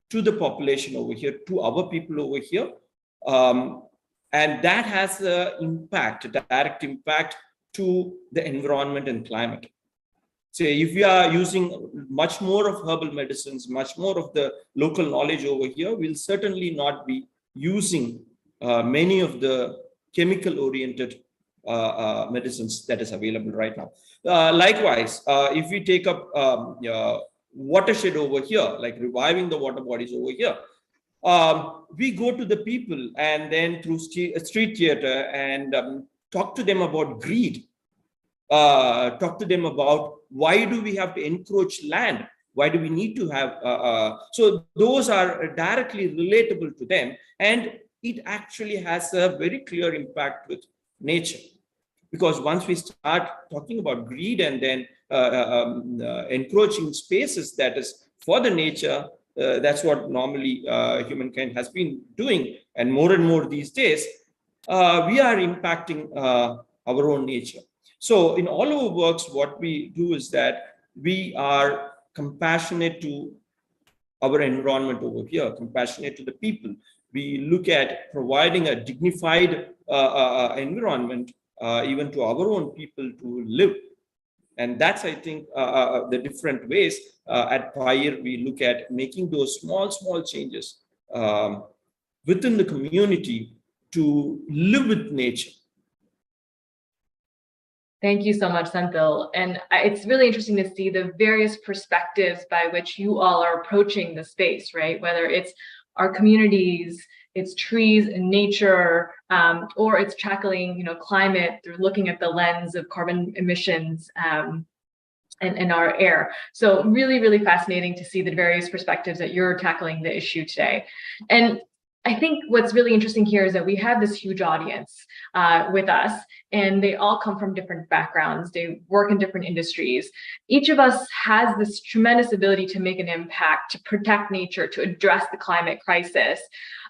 to the population over here, to our people over here. And that has a direct impact to the environment and climate. So if we are using much more of herbal medicines, much more of the local knowledge over here, we'll certainly not be using many of the chemical-oriented medicines that is available right now. Likewise, if we take up watershed over here, like reviving the water bodies over here, we go to the people and then through street theater and talk to them about greed, talk to them about why do we have to encroach land? Why do we need to have, so those are directly relatable to them, and it actually has a very clear impact with nature. Because once we start talking about greed and then encroaching spaces that is for the nature, that's what normally humankind has been doing, and more these days, we are impacting our own nature. So in all our works, what we do is that we are compassionate to our environment over here, compassionate to the people. We look at providing a dignified environment even to our own people to live. And that's, I think, the different ways at Payir we look at making those small changes within the community to live with nature. Thank you so much, Senthil. And it's really interesting to see the various perspectives by which you all are approaching the space, right? Whether it's our communities, it's trees and nature, or it's tackling, climate through looking at the lens of carbon emissions and our air. So really fascinating to see the various perspectives that you're tackling the issue today. And I think what's really interesting here is that we have this huge audience with us, and they all come from different backgrounds. They work in different industries. Each of us has this tremendous ability to make an impact, to protect nature, to address the climate crisis.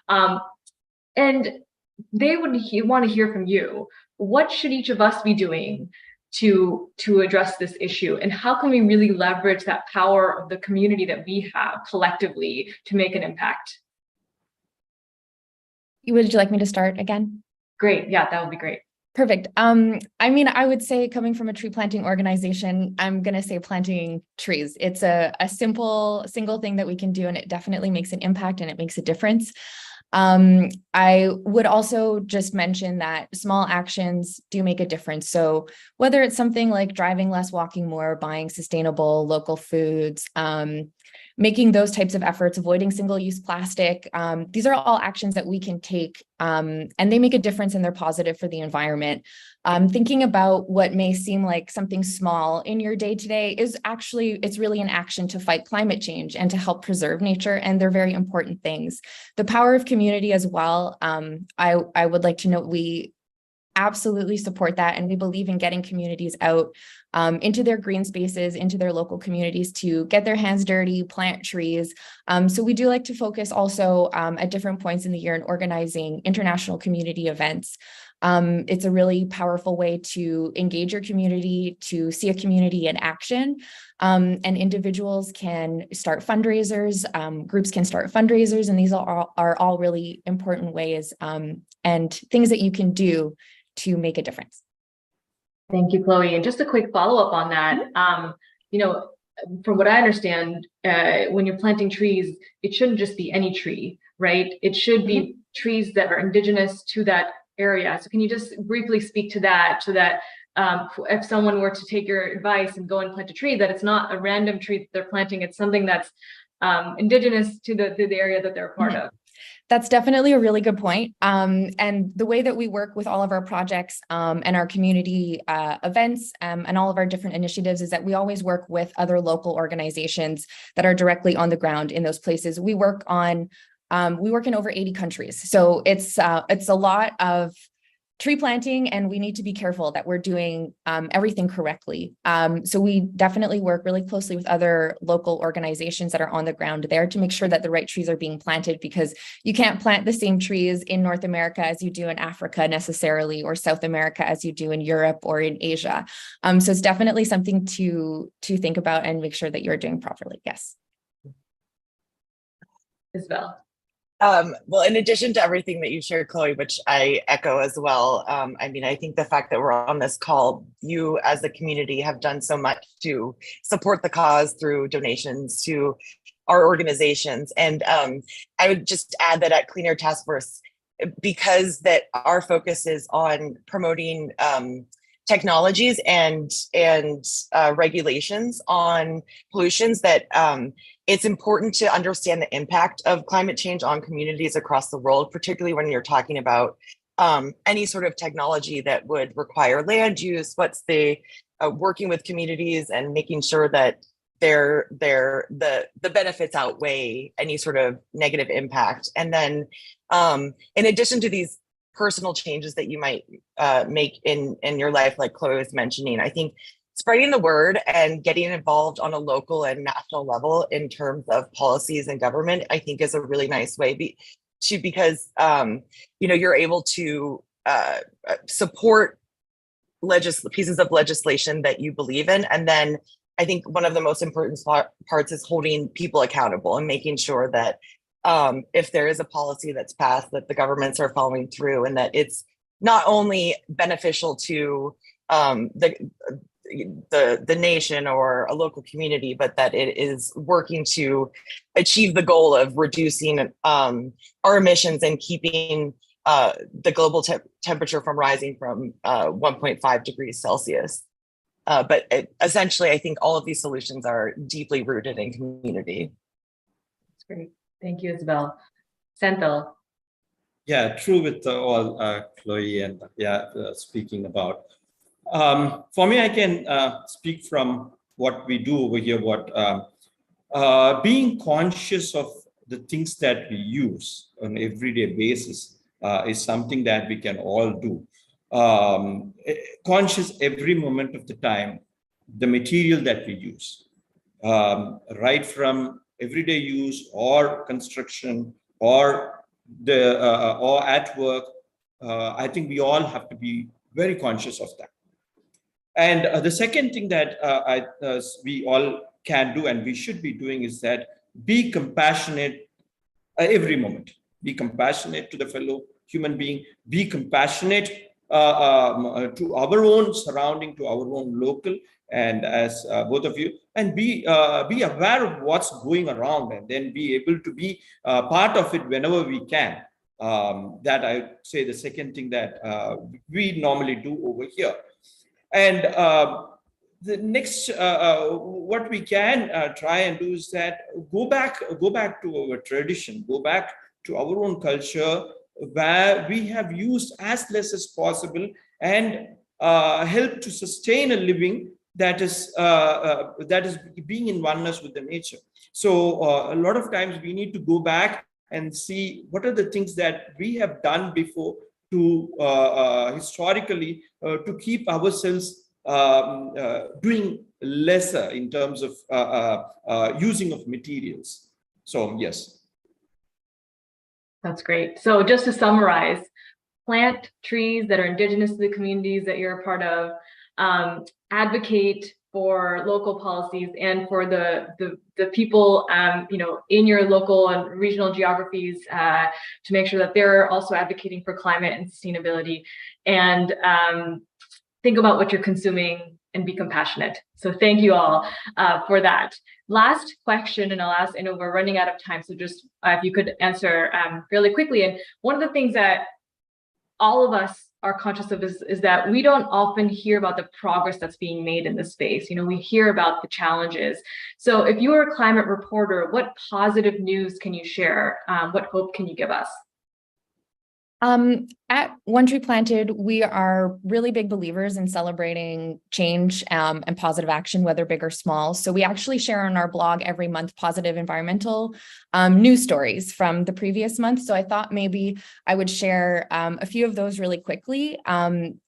And they would want to hear from you. What should each of us be doing to address this issue? And how can we really leverage that power of the community that we have collectively to make an impact? Would you like me to start again? Great. Yeah, that would be great. Perfect. I mean, I would say coming from a tree planting organization, I'm going to say planting trees. It's a single thing that we can do, and it definitely makes an impact and it makes a difference. I would also just mention that small actions do make a difference. So whether it's something like driving less, walking more, buying sustainable local foods, making those types of efforts, avoiding single-use plastic, these are all actions that we can take, and they make a difference and they're positive for the environment. Thinking about what may seem like something small in your day-to-day is actually, it's really an action to fight climate change and to help preserve nature, and they're very important things. The power of community as well, I would like to note we absolutely support that, and we believe in getting communities out into their green spaces, into their local communities to get their hands dirty, plant trees. So we do like to focus also at different points in the year in organizing international community events. It's a really powerful way to engage your community, to see a community in action. And individuals can start fundraisers, groups can start fundraisers, and these are all really important ways and things that you can do to make a difference. Thank you, Chloe. And just a quick follow-up on that. From what I understand, when you're planting trees, it shouldn't just be any tree, right? It should be trees that are indigenous to that area. So can you just briefly speak to that, so that if someone were to take your advice and go and plant a tree, that it's not a random tree that they're planting, it's something that's indigenous to the area that they're a part of? That's definitely a really good point. And the way that we work with all of our projects and our community events and all of our different initiatives is that we always work with other local organizations that are directly on the ground in those places. We work in over 80 countries. So it's a lot of tree planting, and we need to be careful that we're doing everything correctly. So we definitely work really closely with other local organizations that are on the ground there to make sure that the right trees are being planted, because you can't plant the same trees in North America as you do in Africa necessarily, or South America as you do in Europe or in Asia. So it's definitely something to think about and make sure that you're doing properly. Yes. Isabel. Well, in addition to everything that you shared, Chloe, which I echo as well, I mean, I think the fact that we're on this call, you as a community have done so much to support the cause through donations to our organizations. And I would just add that at Clean Air Task Force, because that our focus is on promoting technologies and regulations on pollutions, that it's important to understand the impact of climate change on communities across the world, particularly when you're talking about any sort of technology that would require land use. What's the working with communities and making sure that the benefits outweigh any sort of negative impact. And then in addition to these personal changes that you might make in your life, like Chloe was mentioning, I think spreading the word and getting involved on a local and national level in terms of policies and government, I think is a really nice way because you know, you're able to support pieces of legislation that you believe in. And then I think one of the most important parts is holding people accountable and making sure that if there is a policy that's passed, that the governments are following through, and that it's not only beneficial to the nation or a local community, but that it is working to achieve the goal of reducing our emissions and keeping the global temperature from rising from 1.5 degrees Celsius. But essentially, I think all of these solutions are deeply rooted in community. That's great. Thank you, Isabel. Senthil. Yeah, true with all Chloe and speaking about. For me, I can speak from what we do over here, being conscious of the things that we use on an everyday basis is something that we can all do. Conscious every moment of the time, the material that we use, right from everyday use or construction or or at work. I think we all have to be very conscious of that. And the second thing that we all can do and we should be doing is that be compassionate every moment. Be compassionate to the fellow human being. Be compassionate to our own surrounding, to our own local, and as both of you, and be aware of what's going around, and then be able to be part of it whenever we can. That I would say the second thing that we normally do over here. And the next, what we can try and do is that go back to our tradition, go back to our own culture, where we have used as less as possible and help to sustain a living that is being in oneness with the nature. So a lot of times we need to go back and see what are the things that we have done before to historically to keep ourselves doing lesser in terms of using of materials. So yes. That's great. So just to summarize, plant trees that are indigenous to the communities that you're a part of, advocate for local policies and for the people you know, in your local and regional geographies to make sure that they're also advocating for climate and sustainability, and think about what you're consuming and be compassionate. So thank you all for that. Last question, and I'll ask, I know we're running out of time, so just if you could answer fairly quickly. And one of the things that all of us are conscious of is that we don't often hear about the progress that's being made in this space. You know, we hear about the challenges. So if you are a climate reporter, what positive news can you share? What hope can you give us? At One Tree Planted, we are really big believers in celebrating change and positive action, whether big or small. So we actually share on our blog every month positive environmental news stories from the previous month. So I thought maybe I would share a few of those really quickly.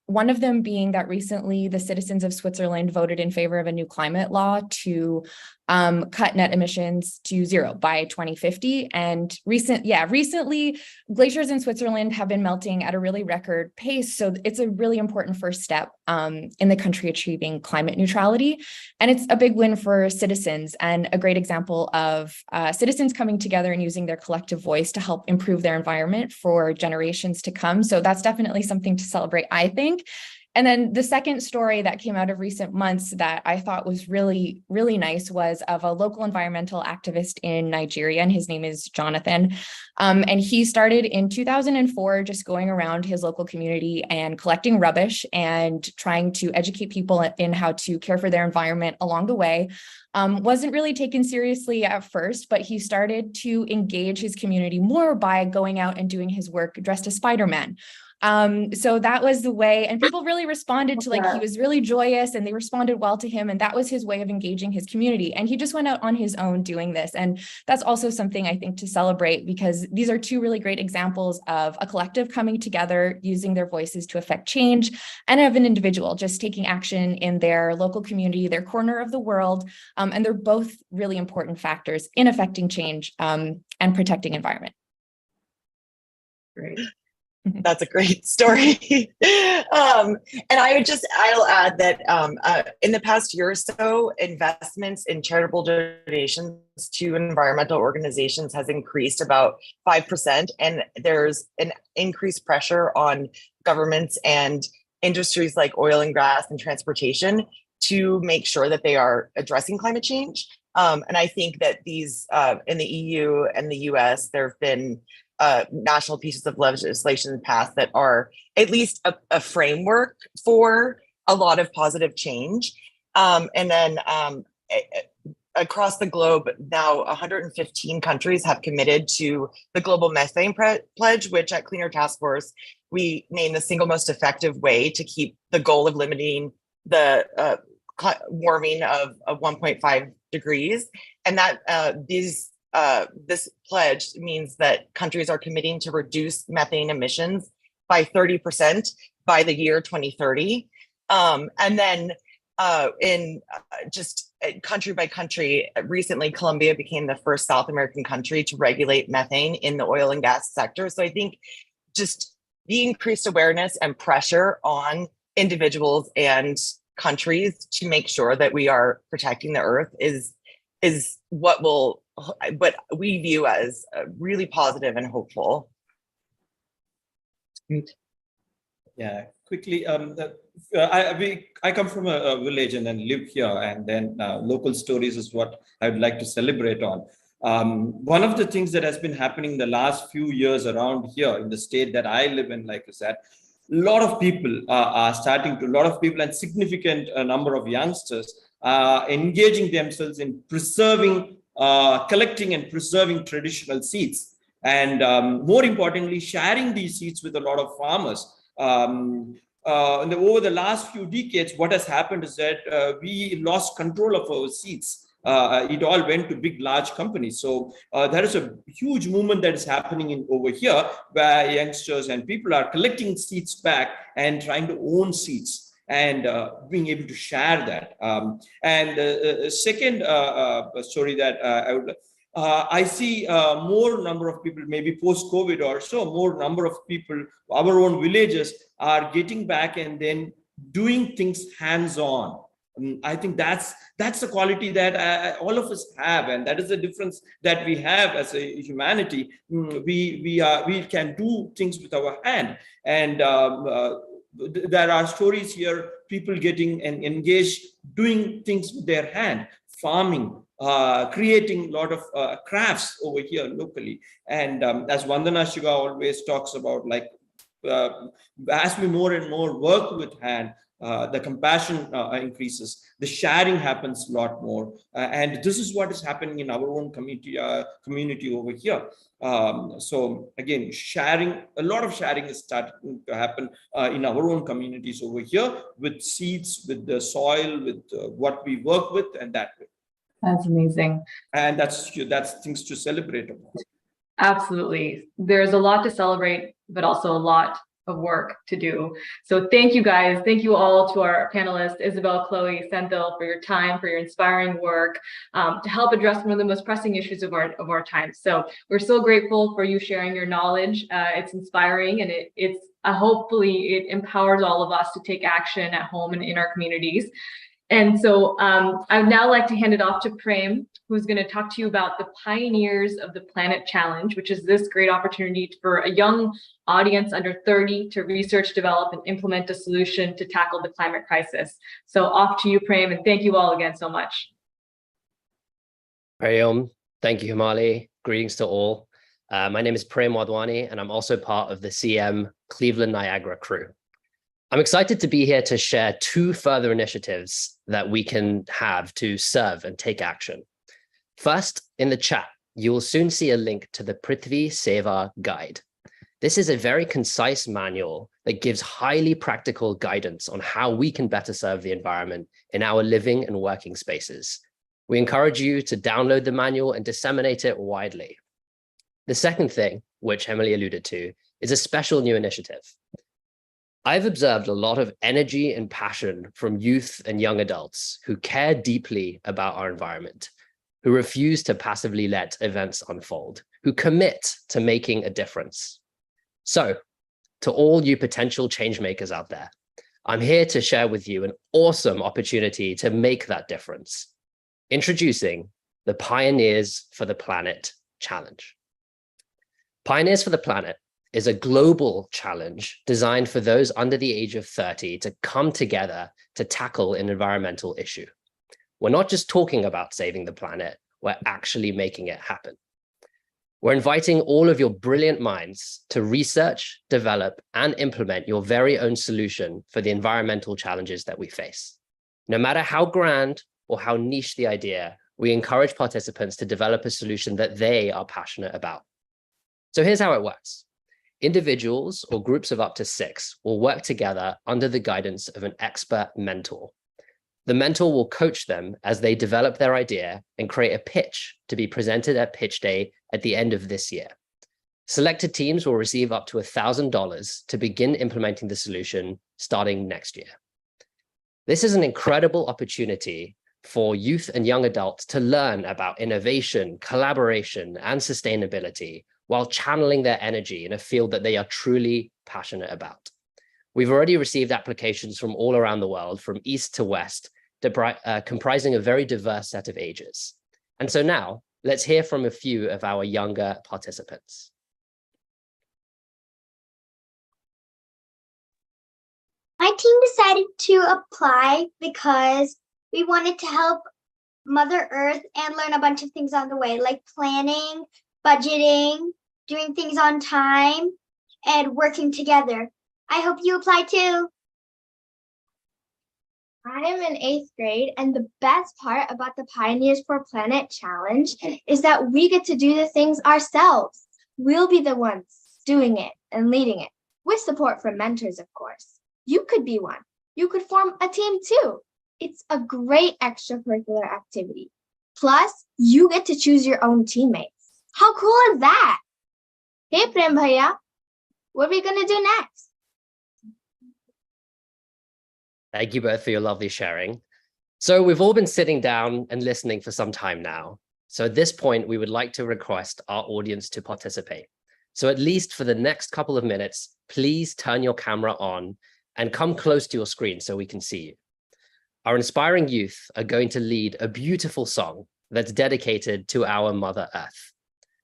One of them being that recently the citizens of Switzerland voted in favor of a new climate law to cut net emissions to 0 by 2050. And recently, glaciers in Switzerland have been melting at a really record pace. So it's a really important first step in the country achieving climate neutrality. And it's a big win for citizens and a great example of citizens coming together and using their collective voice to help improve their environment for generations to come. So that's definitely something to celebrate, I think. And then the second story that came out of recent months that I thought was really, really nice was of a local environmental activist in Nigeria, and his name is Jonathan. And he started in 2004, just going around his local community and collecting rubbish and trying to educate people in how to care for their environment along the way. Wasn't really taken seriously at first, but he started to engage his community more by going out and doing his work dressed as Spider-Man. So that was the way, and people really responded to, like, he was really joyous and they responded well to him, and that was his way of engaging his community. And he just went out on his own doing this. And that's also something I think to celebrate, because these are two really great examples of a collective coming together, using their voices to affect change, and of an individual just taking action in their local community, their corner of the world. And they're both really important factors in affecting change and protecting environment. Great. That's a great story. And I'll add that in the past year or so, investments in charitable donations to environmental organizations has increased about 5%. And there's an increased pressure on governments and industries like oil and gas and transportation to make sure that they are addressing climate change. And I think that these in the EU and the US, there have been national pieces of legislation passed that are at least a framework for a lot of positive change. And then across the globe, now 115 countries have committed to the Global Methane Pledge, which at Cleaner Task Force, we named the single most effective way to keep the goal of limiting the warming of 1.5 degrees. And that this pledge means that countries are committing to reduce methane emissions by 30% by the year 2030. And then in just country by country, recently Colombia became the first South American country to regulate methane in the oil and gas sector. So I think just the increased awareness and pressure on individuals and countries to make sure that we are protecting the earth is what we view as really positive and hopeful. Yeah, quickly, I come from a village and then live here, and then local stories is what I would like to celebrate on. One of the things that has been happening the last few years around here in the state that I live in, like I said, a lot of people and significant number of youngsters are engaging themselves in preserving, collecting and preserving traditional seeds, and more importantly, sharing these seeds with a lot of farmers. Over the last few decades, what has happened is that we lost control of our seeds. It all went to big, large companies. So there is a huge movement that is happening over here, where youngsters and people are collecting seeds back and trying to own seeds and being able to share that. Second story that I see more number of people, maybe post-COVID or so, more number of people, our own villages are getting back and then doing things hands-on. I think that's the quality that all of us have, and that is the difference that we have as a humanity. We can do things with our hand, and there are stories here, people getting engaged, doing things with their hand, farming, creating a lot of crafts over here locally. And as Vandana Shiva always talks about, like as we more and more work with hand, the compassion increases, the sharing happens a lot more, and this is what is happening in our own community over here. So again, a lot of sharing is starting to happen in our own communities over here, with seeds, with the soil, with what we work with, and that way. That's amazing. And that's things to celebrate about. Absolutely. There's a lot to celebrate, but also a lot of work to do. So thank you guys. Thank you all to our panelists, Isabel, Chloe, Senthil, for your time, for your inspiring work to help address one of the most pressing issues of our time. So we're so grateful for you sharing your knowledge. It's inspiring, and it's hopefully it empowers all of us to take action at home and in our communities. And so I would now like to hand it off to Prem, who's going to talk to you about the Pioneers of the Planet Challenge, which is this great opportunity for a young audience under 30 to research, develop, and implement a solution to tackle the climate crisis. So off to you, Prem, and thank you all again so much. Prayom, thank you, Himali. Greetings to all. My name is Prem Wadhwani, and I'm also part of the CM Cleveland-Niagara crew. I'm excited to be here to share 2 further initiatives that we can have to serve and take action. First, in the chat, you will soon see a link to the Prthvi Seva Guide. This is a very concise manual that gives highly practical guidance on how we can better serve the environment in our living and working spaces. We encourage you to download the manual and disseminate it widely. The second thing, which Emily alluded to, is a special new initiative. I've observed a lot of energy and passion from youth and young adults who care deeply about our environment, who refuse to passively let events unfold, who commit to making a difference. So, to all you potential change makers out there, I'm here to share with you an awesome opportunity to make that difference. Introducing the Pioneers for the Planet Challenge. Pioneers for the Planet is a global challenge designed for those under the age of 30 to come together to tackle an environmental issue. We're not just talking about saving the planet, we're actually making it happen. We're inviting all of your brilliant minds to research, develop, and implement your very own solution for the environmental challenges that we face. No matter how grand or how niche the idea, we encourage participants to develop a solution that they are passionate about. So here's how it works. Individuals or groups of up to 6 will work together under the guidance of an expert mentor. The mentor will coach them as they develop their idea and create a pitch to be presented at Pitch Day at the end of this year. Selected teams will receive up to $1,000 to begin implementing the solution starting next year. This is an incredible opportunity for youth and young adults to learn about innovation, collaboration, and sustainability while channeling their energy in a field that they are truly passionate about. We've already received applications from all around the world, from east to west, comprising a very diverse set of ages. And so now, let's hear from a few of our younger participants. My team decided to apply because we wanted to help Mother Earth and learn a bunch of things on the way, like planning, budgeting, doing things on time, and working together. I hope you apply too. I am in 8th grade, and the best part about the Pioneers for Planet Challenge is that we get to do the things ourselves. We'll be the ones doing it and leading it, with support from mentors, of course. You could be one. You could form a team too. It's a great extracurricular activity. Plus, you get to choose your own teammates. How cool is that? Hey, Prem Bhaiya, what are we going to do next? Thank you both for your lovely sharing. So we've all been sitting down and listening for some time now. So at this point, we would like to request our audience to participate. So at least for the next couple of minutes, please turn your camera on and come close to your screen so we can see you. Our inspiring youth are going to lead a beautiful song that's dedicated to our Mother Earth.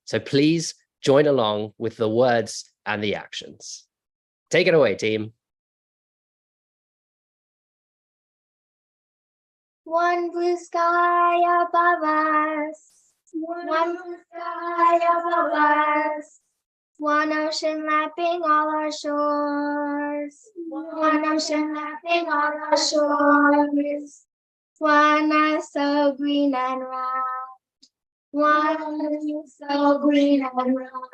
So please join along with the words and the actions. Take it away, team. One blue sky above us. One blue sky above us. One ocean lapping all our shores. One ocean lapping all our shores. One earth so green and round. One earth so green and round.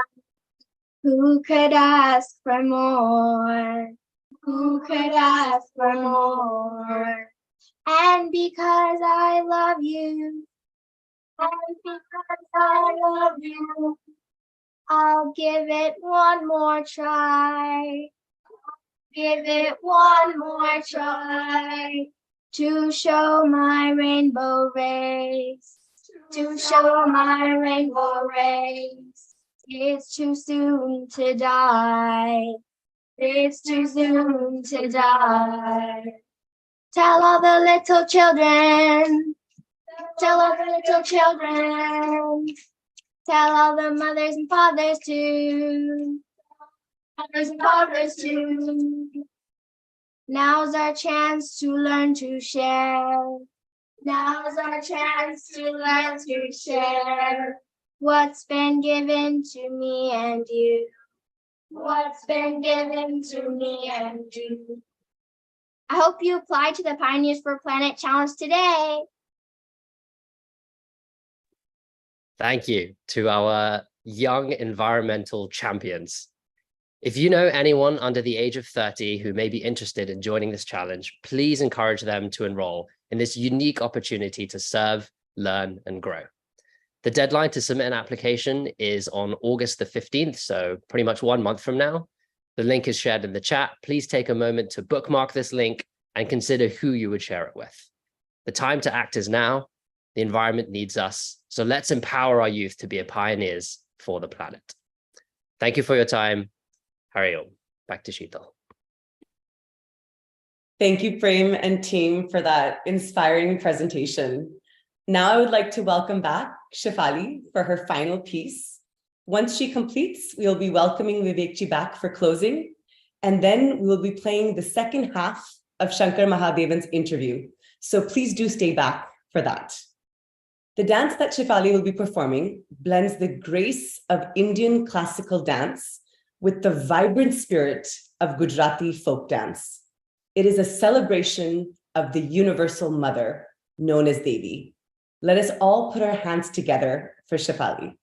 Who could ask for more? Who could ask for more? And because I love you, and because I love you, I'll give it one more try. give it one more try. To show my rainbow rays, to show my rainbow rays. It's too soon to die. It's too soon to die. Tell all the little children. Tell all the little children. Tell all the mothers and fathers too. Mothers and fathers too. Now's our chance to learn to share. Now's our chance to learn to share. What's been given to me and you. What's been given to me and you. I hope you apply to the Pioneers for a Planet Challenge today. Thank you to our young environmental champions. If you know anyone under the age of 30 who may be interested in joining this challenge, please encourage them to enroll in this unique opportunity to serve, learn, and grow. The deadline to submit an application is on August the 15th, so pretty much 1 month from now. The link is shared in the chat. Please take a moment to bookmark this link and consider who you would share it with. The time to act is now. The environment needs us. So let's empower our youth to be pioneers for the planet. Thank you for your time. Hari Om. Back to Sheetal. Thank you, Prem and team, for that inspiring presentation. Now I would like to welcome back Shefali for her final piece. Once she completes, we will be welcoming Vivek back for closing, and then we will be playing the second half of Shankar Mahadevan's interview. So please do stay back for that. The dance that Shefali will be performing blends the grace of Indian classical dance with the vibrant spirit of Gujarati folk dance. It is a celebration of the universal mother known as Devi. Let us all put our hands together for Shefali.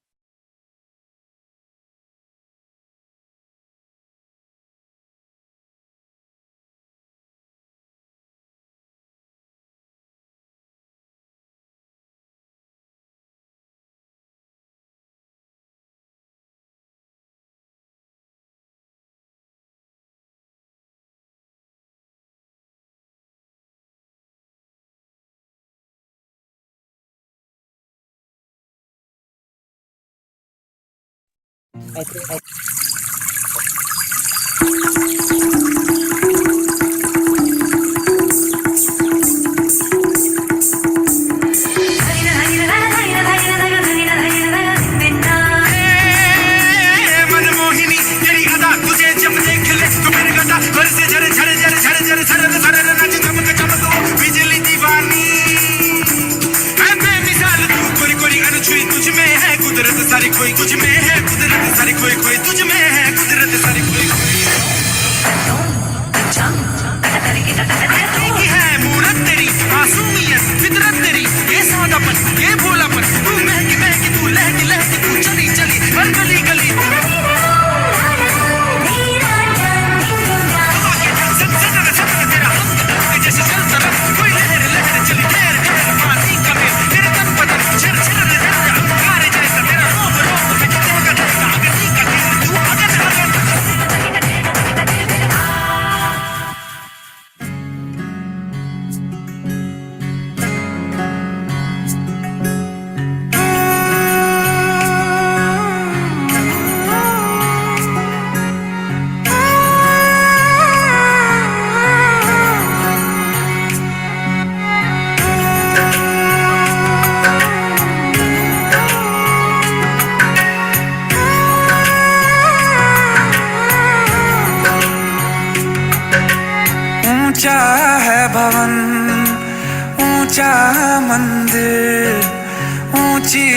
ऊंची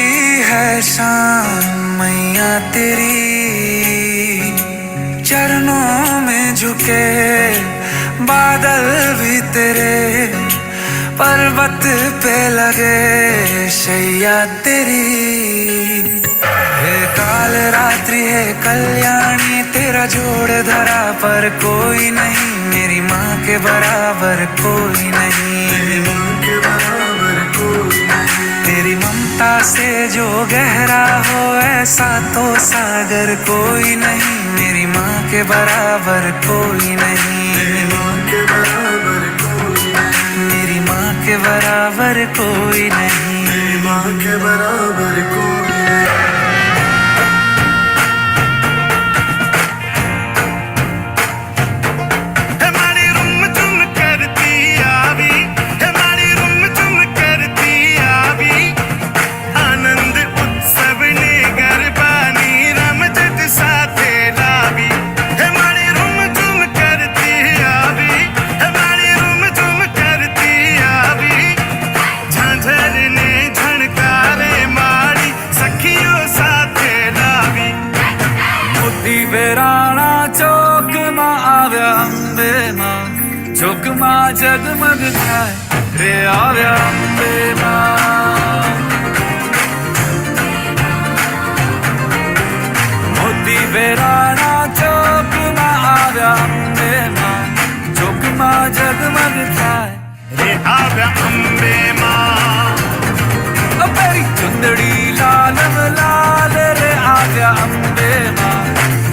है शान मैया तेरी, चरणों में झुके बादल भी तेरे, पर्वत पे लगे शैया तेरी। हे काल रात्रि है कल्याणी, तेरा जोड़ धरा पर कोई नहीं, मेरी माँ के बराबर कोई नहीं, मेरी माँ के बराबर कोई नहीं। तेरी ममता से जो गहरा हो ऐसा तो सागर कोई नहीं, मेरी माँ के बराबर कोई नहीं, मेरी माँ के बराबर कोई नहीं, मेरी माँ के बराबर कोई नहीं। हमारी रुम चुम करती आवी, हमारी रुम चुम करती आवी, आनंद उत्सव ने गरबानी रमजत साथे लावी। हमारी रुम चुम करती आवी, हमारी रुम चुम करती आवी, झांझर ने झणकारे मारी सखियों साथे लावी। मोती बेराणा चौक मां आव्या अंबे मां, चौक मां जगमग थाय रे आव्या अंबे मां। मोती बेराणा चौक मां आव्या अंबे मां, चौक मां जगमग थाय रे आव्या अंबे मां। पेरी चुंदड़ी लाल लाल रे आव्या अंबे मां,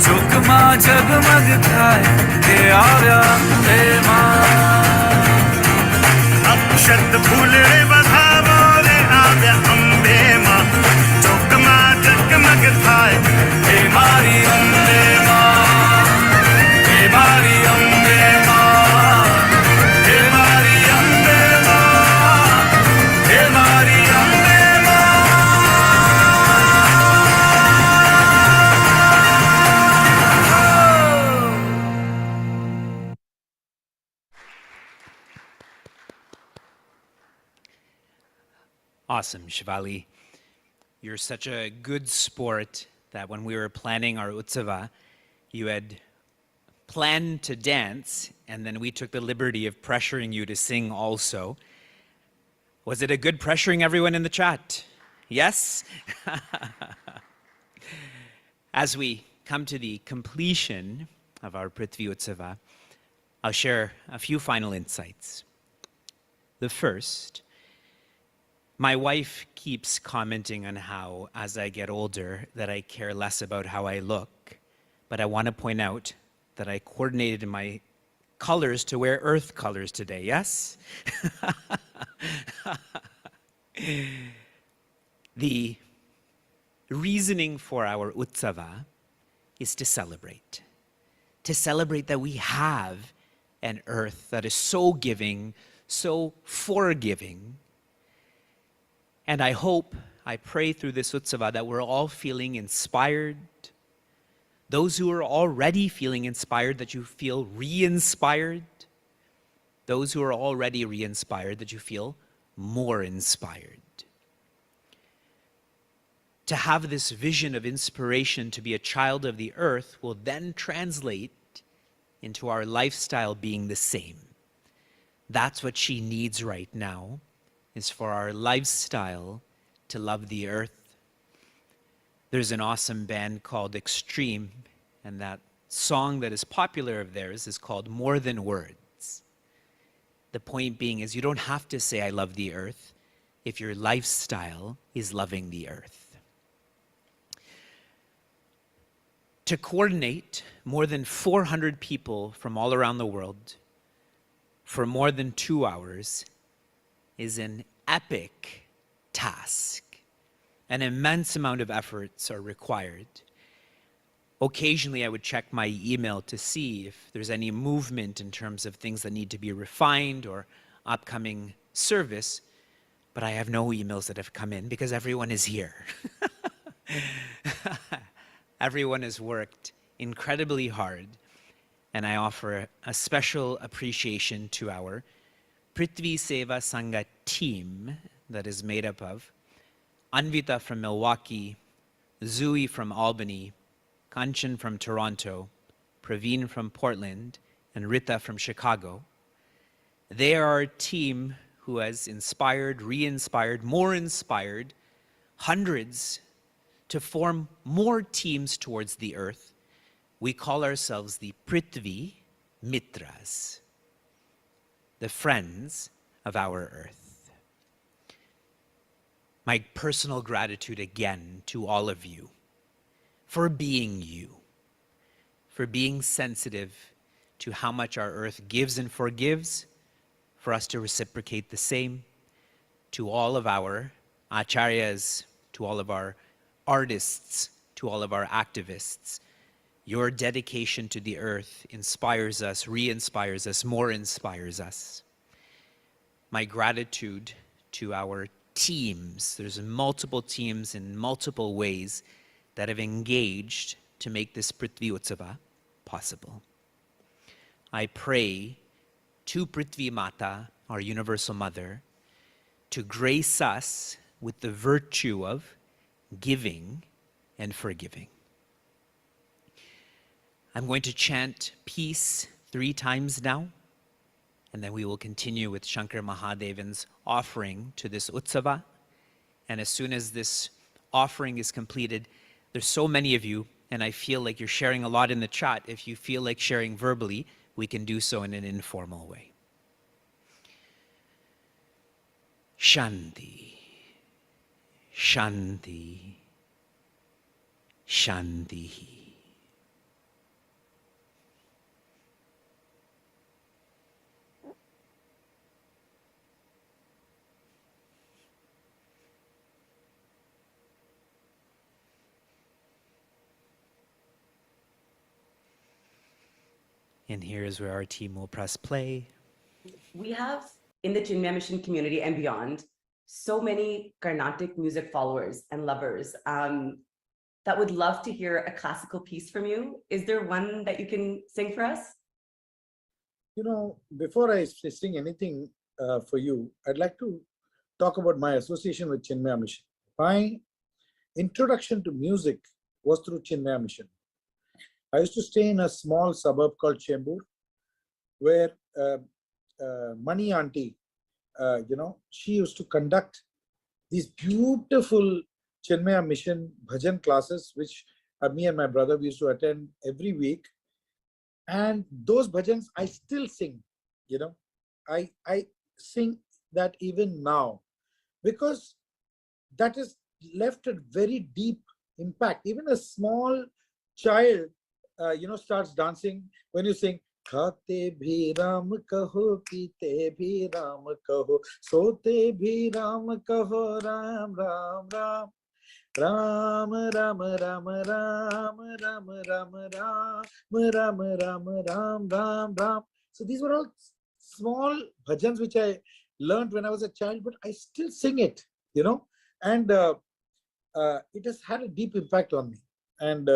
चौक मां जगमग थाय रे आव्या अंबे मां। अक्षत फूल रे बधावो रे आव्या अंबे मां, चौक मां जगमग थाय हे मारी अंबे मां, हे मारी अंबे मां, हे मारी अंबे मां, हे मारी अंबे मां। Awesome, Shefali. You're such a good sport that when we were planning our Utsava, you had planned to dance, and then we took the liberty of pressuring you to sing also. Was it a good pressuring, everyone in the chat? Yes? As we come to the completion of our Prthvi Utsava, I'll share a few final insights. The first, my wife keeps commenting on how, as I get older, that I care less about how I look, but I want to point out that I coordinated my colors to wear earth colors today, yes? The reasoning for our Utsava is to celebrate that we have an earth that is so giving, so forgiving. And I hope, I pray through this Utsava that we're all feeling inspired. Those who are already feeling inspired, that you feel re-inspired. Those who are already re-inspired, that you feel more inspired. To have this vision of inspiration to be a child of the earth will then translate into our lifestyle being the same. That's what she needs right now, is for our lifestyle to love the earth. There's an awesome band called Extreme, and that song that is popular of theirs is called More Than Words. The point being is you don't have to say I love the earth if your lifestyle is loving the earth. To coordinate more than 400 people from all around the world for more than 2 hours is an epic task. An immense amount of efforts are required. Occasionally, I would check my email to see if there's any movement in terms of things that need to be refined or upcoming service, but I have no emails that have come in because everyone is here. Everyone has worked incredibly hard, and I offer a special appreciation to our Prthvi Seva Sangha team that is made up of Anvita from Milwaukee, Zui from Albany, Kanchan from Toronto, Praveen from Portland, and Rita from Chicago. They are our team who has inspired, re-inspired, more inspired hundreds to form more teams towards the earth. We call ourselves the Prthvi Mitras, the friends of our earth. My personal gratitude again to all of you for being you, for being sensitive to how much our earth gives and forgives, for us to reciprocate the same. To all of our Acharyas, to all of our artists, to all of our activists, your dedication to the earth inspires us, re-inspires us, more inspires us. My gratitude to our teams. There's multiple teams in multiple ways that have engaged to make this Prthvi Utsava possible. I pray to Prithvi Mata, our Universal Mother, to grace us with the virtue of giving and forgiving. I'm going to chant peace 3 times now, and then we will continue with Shankar Mahadevan's offering to this Utsava. And as soon as this offering is completed, there's so many of you, and I feel like you're sharing a lot in the chat. If you feel like sharing verbally, we can do so in an informal way. Shanti, Shanti, Shanti. And here is where our team will press play. We have in the Chinmaya Mission community and beyond so many Carnatic music followers and lovers that would love to hear a classical piece from you. Is there one that you can sing for us? You know, before I sing anything for you, I'd like to talk about my association with Chinmaya Mission. My introduction to music was through Chinmaya Mission. I used to stay in a small suburb called Chembur, where Mani Auntie, she used to conduct these beautiful Chinmaya Mission bhajan classes, which me and my brother we used to attend every week. And those bhajans I still sing, I sing that even now, because that has left a very deep impact. Even a small child starts dancing when you sing खाते भी राम कहो पीते भी राम कहो सोते भी राम कहो Ram Ram Ram Ram Ram Ram Ram Ram Ram Ram Ram Ram Ram Ram. So these were all small bhajans which I learned when I was a child, but I still sing it, and it has had a deep impact on me. And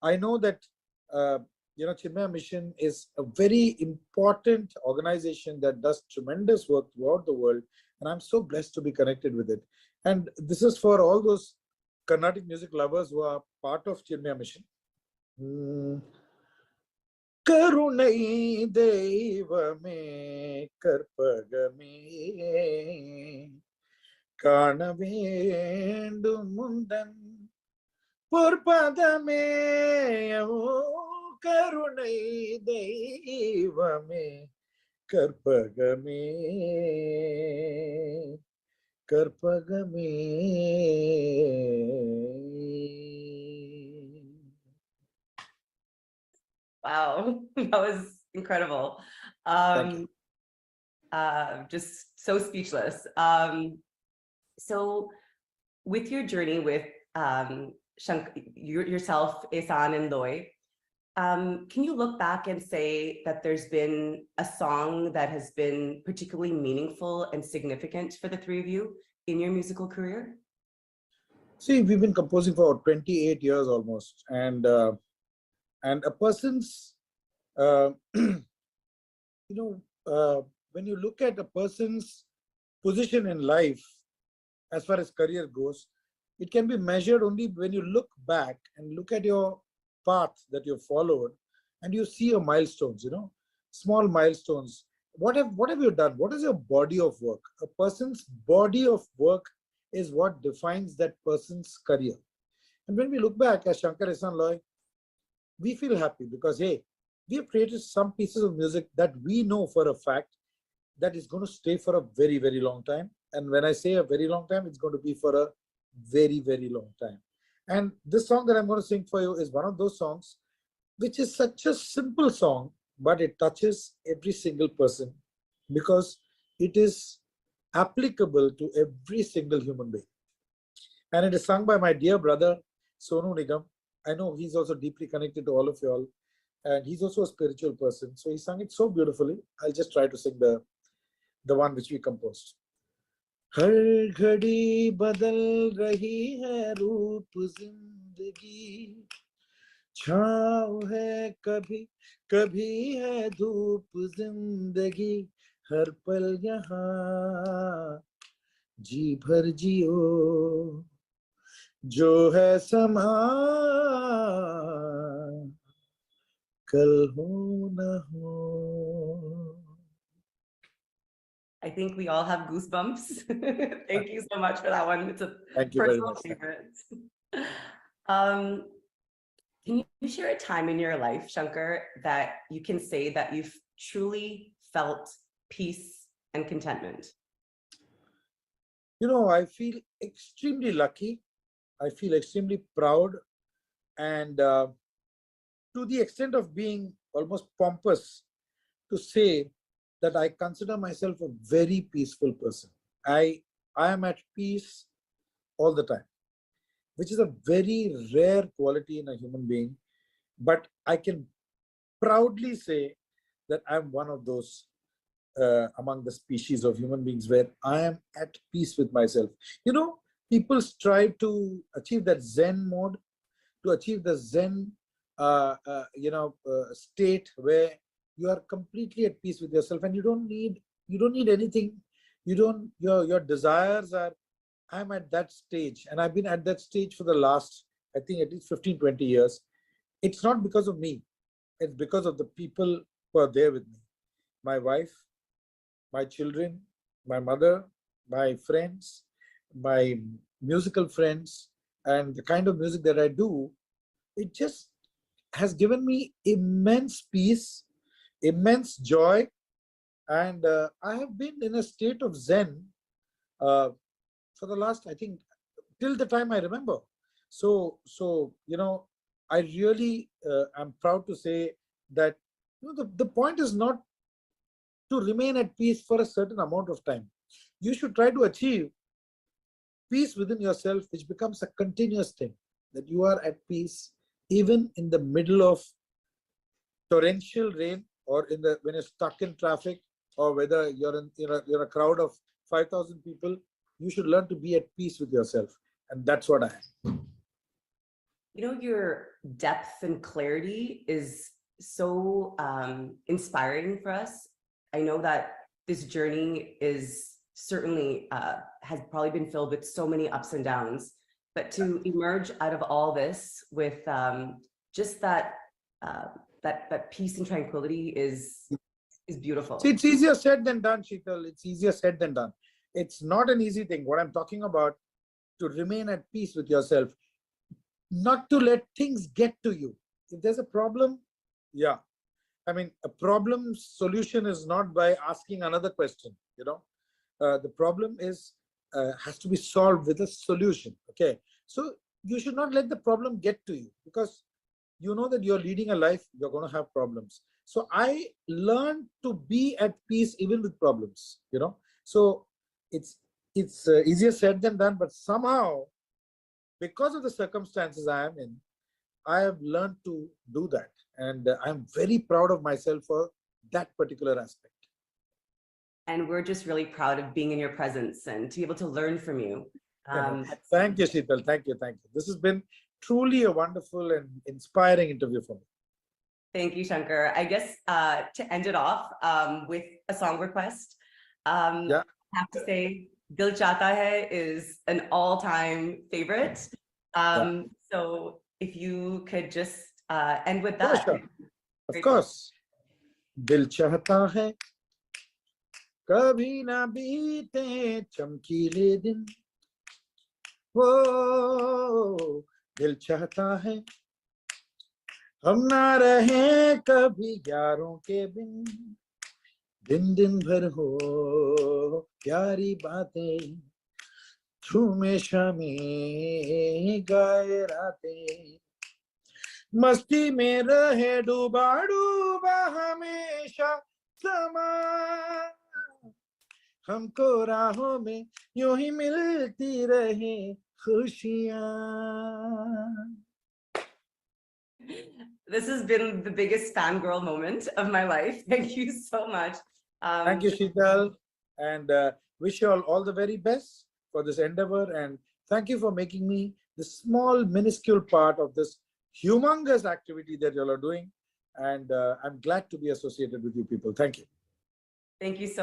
I know that Chinmaya Mission is a very important organization that does tremendous work throughout the world, and I'm so blessed to be connected with it. And this is for all those Carnatic music lovers who are part of Chinmaya Mission. Karunai Devame Karpagame Karnavendu Mundan Purpadame Karunai Devame Karpagame Karpagame. Wow, that was incredible. Just so speechless. So with your journey with yourself, Shaan and Loy, can you look back and say that there's been a song that has been particularly meaningful and significant for the three of you in your musical career? See, we've been composing for 28 years almost, and a person's, when you look at a person's position in life, as far as career goes, it can be measured only when you look back and look at your path that you've followed, and you see your milestones, small milestones. What have you done? What is your body of work? A person's body of work is what defines that person's career. And when we look back at Shankar and Loy, we feel happy because, hey, we have created some pieces of music that we know for a fact that is going to stay for a very, very long time. And when I say a very long time, it's going to be for a very, very long time. And this song that I'm going to sing for you is one of those songs which is such a simple song, but it touches every single person because it is applicable to every single human being. And it is sung by my dear brother, Sonu Nigam. I know he's also deeply connected to all of you all. And he's also a spiritual person. So he sang it so beautifully. I'll just try to sing the one which we composed. हर घड़ी बदल रही है रूप जिंदगी, छाँव है कभी कभी है धूप जिंदगी, हर पल यहाँ जी भर जियो, जो है समा कल हो न हो. I think we all have goosebumps. Thank you so much for that one. It's a Thank you very personal much. favorite. Can you share a time in your life, Shankar, that you can say that you've truly felt peace and contentment? You know, I feel extremely lucky. I feel extremely proud, and to the extent of being almost pompous to say that I consider myself a very peaceful person. I am at peace all the time, which is a very rare quality in a human being. But I can proudly say that I'm one of those among the species of human beings where I am at peace with myself. You know, people strive to achieve that Zen mode, to achieve the Zen state where you are completely at peace with yourself and you don't need anything. Your desires are. I'm at that stage, and I've been at that stage for the last, I think, at least 15-20 years. It's not because of me, it's because of the people who are there with me. My wife, my children, my mother, my friends, my musical friends, and the kind of music that I do. It just has given me immense peace, immense joy, and I have been in a state of Zen for the last, I think, till the time I remember. So you know, I really am proud to say that, you know, the point is not to remain at peace for a certain amount of time. You should try to achieve peace within yourself, which becomes a continuous thing, that you are at peace even in the middle of torrential rain, or when you're stuck in traffic, or whether you're in a crowd of 5,000 people. You should learn to be at peace with yourself, and that's what I am. You know, your depth and clarity is so inspiring for us. I know that this journey is certainly has probably been filled with so many ups and downs, but to emerge out of all this with just that peace and tranquility is beautiful. See, it's easier said than done, Sheetal. It's easier said than done. It's not an easy thing. What I'm talking about, to remain at peace with yourself, not to let things get to you. If there's a problem, yeah. I mean, a problem solution is not by asking another question, you know. The problem is has to be solved with a solution, okay? So you should not let the problem get to you, because you know that you're leading a life, you're going to have problems. So I learned to be at peace even with problems, you know. So it's easier said than done, but somehow, because of the circumstances I am in, I have learned to do that. And I'm very proud of myself for that particular aspect. And we're just really proud of being in your presence and to be able to learn from you. Thank you, Sheetal. Thank you. Thank you. This has been truly a wonderful and inspiring interview for me. Thank you, Shankar. I guess to end it off with a song request, I have to say Dil Chahta Hai is an all-time favorite. So if you could just end with that. Sure. Of course. Dil chahta hai kabhi na beete chamkile din, wo dil chahta hai hum na rahe kabhi yaaron ke bin, din din bhar ho pyari baatein, झूमे शामे गाए रातें, मस्ती में रहे डूबा डूबा हमेशा समा, हमको राहों में यूं ही मिलती रहे खुशियाँ. This has been the biggest fangirl moment of my life. Thank you so much. Thank you, Sheetal, and wish you all the very best for this endeavor. And thank you for making me the small, minuscule part of this humongous activity that you all are doing. And I'm glad to be associated with you people. Thank you. Thank you so much.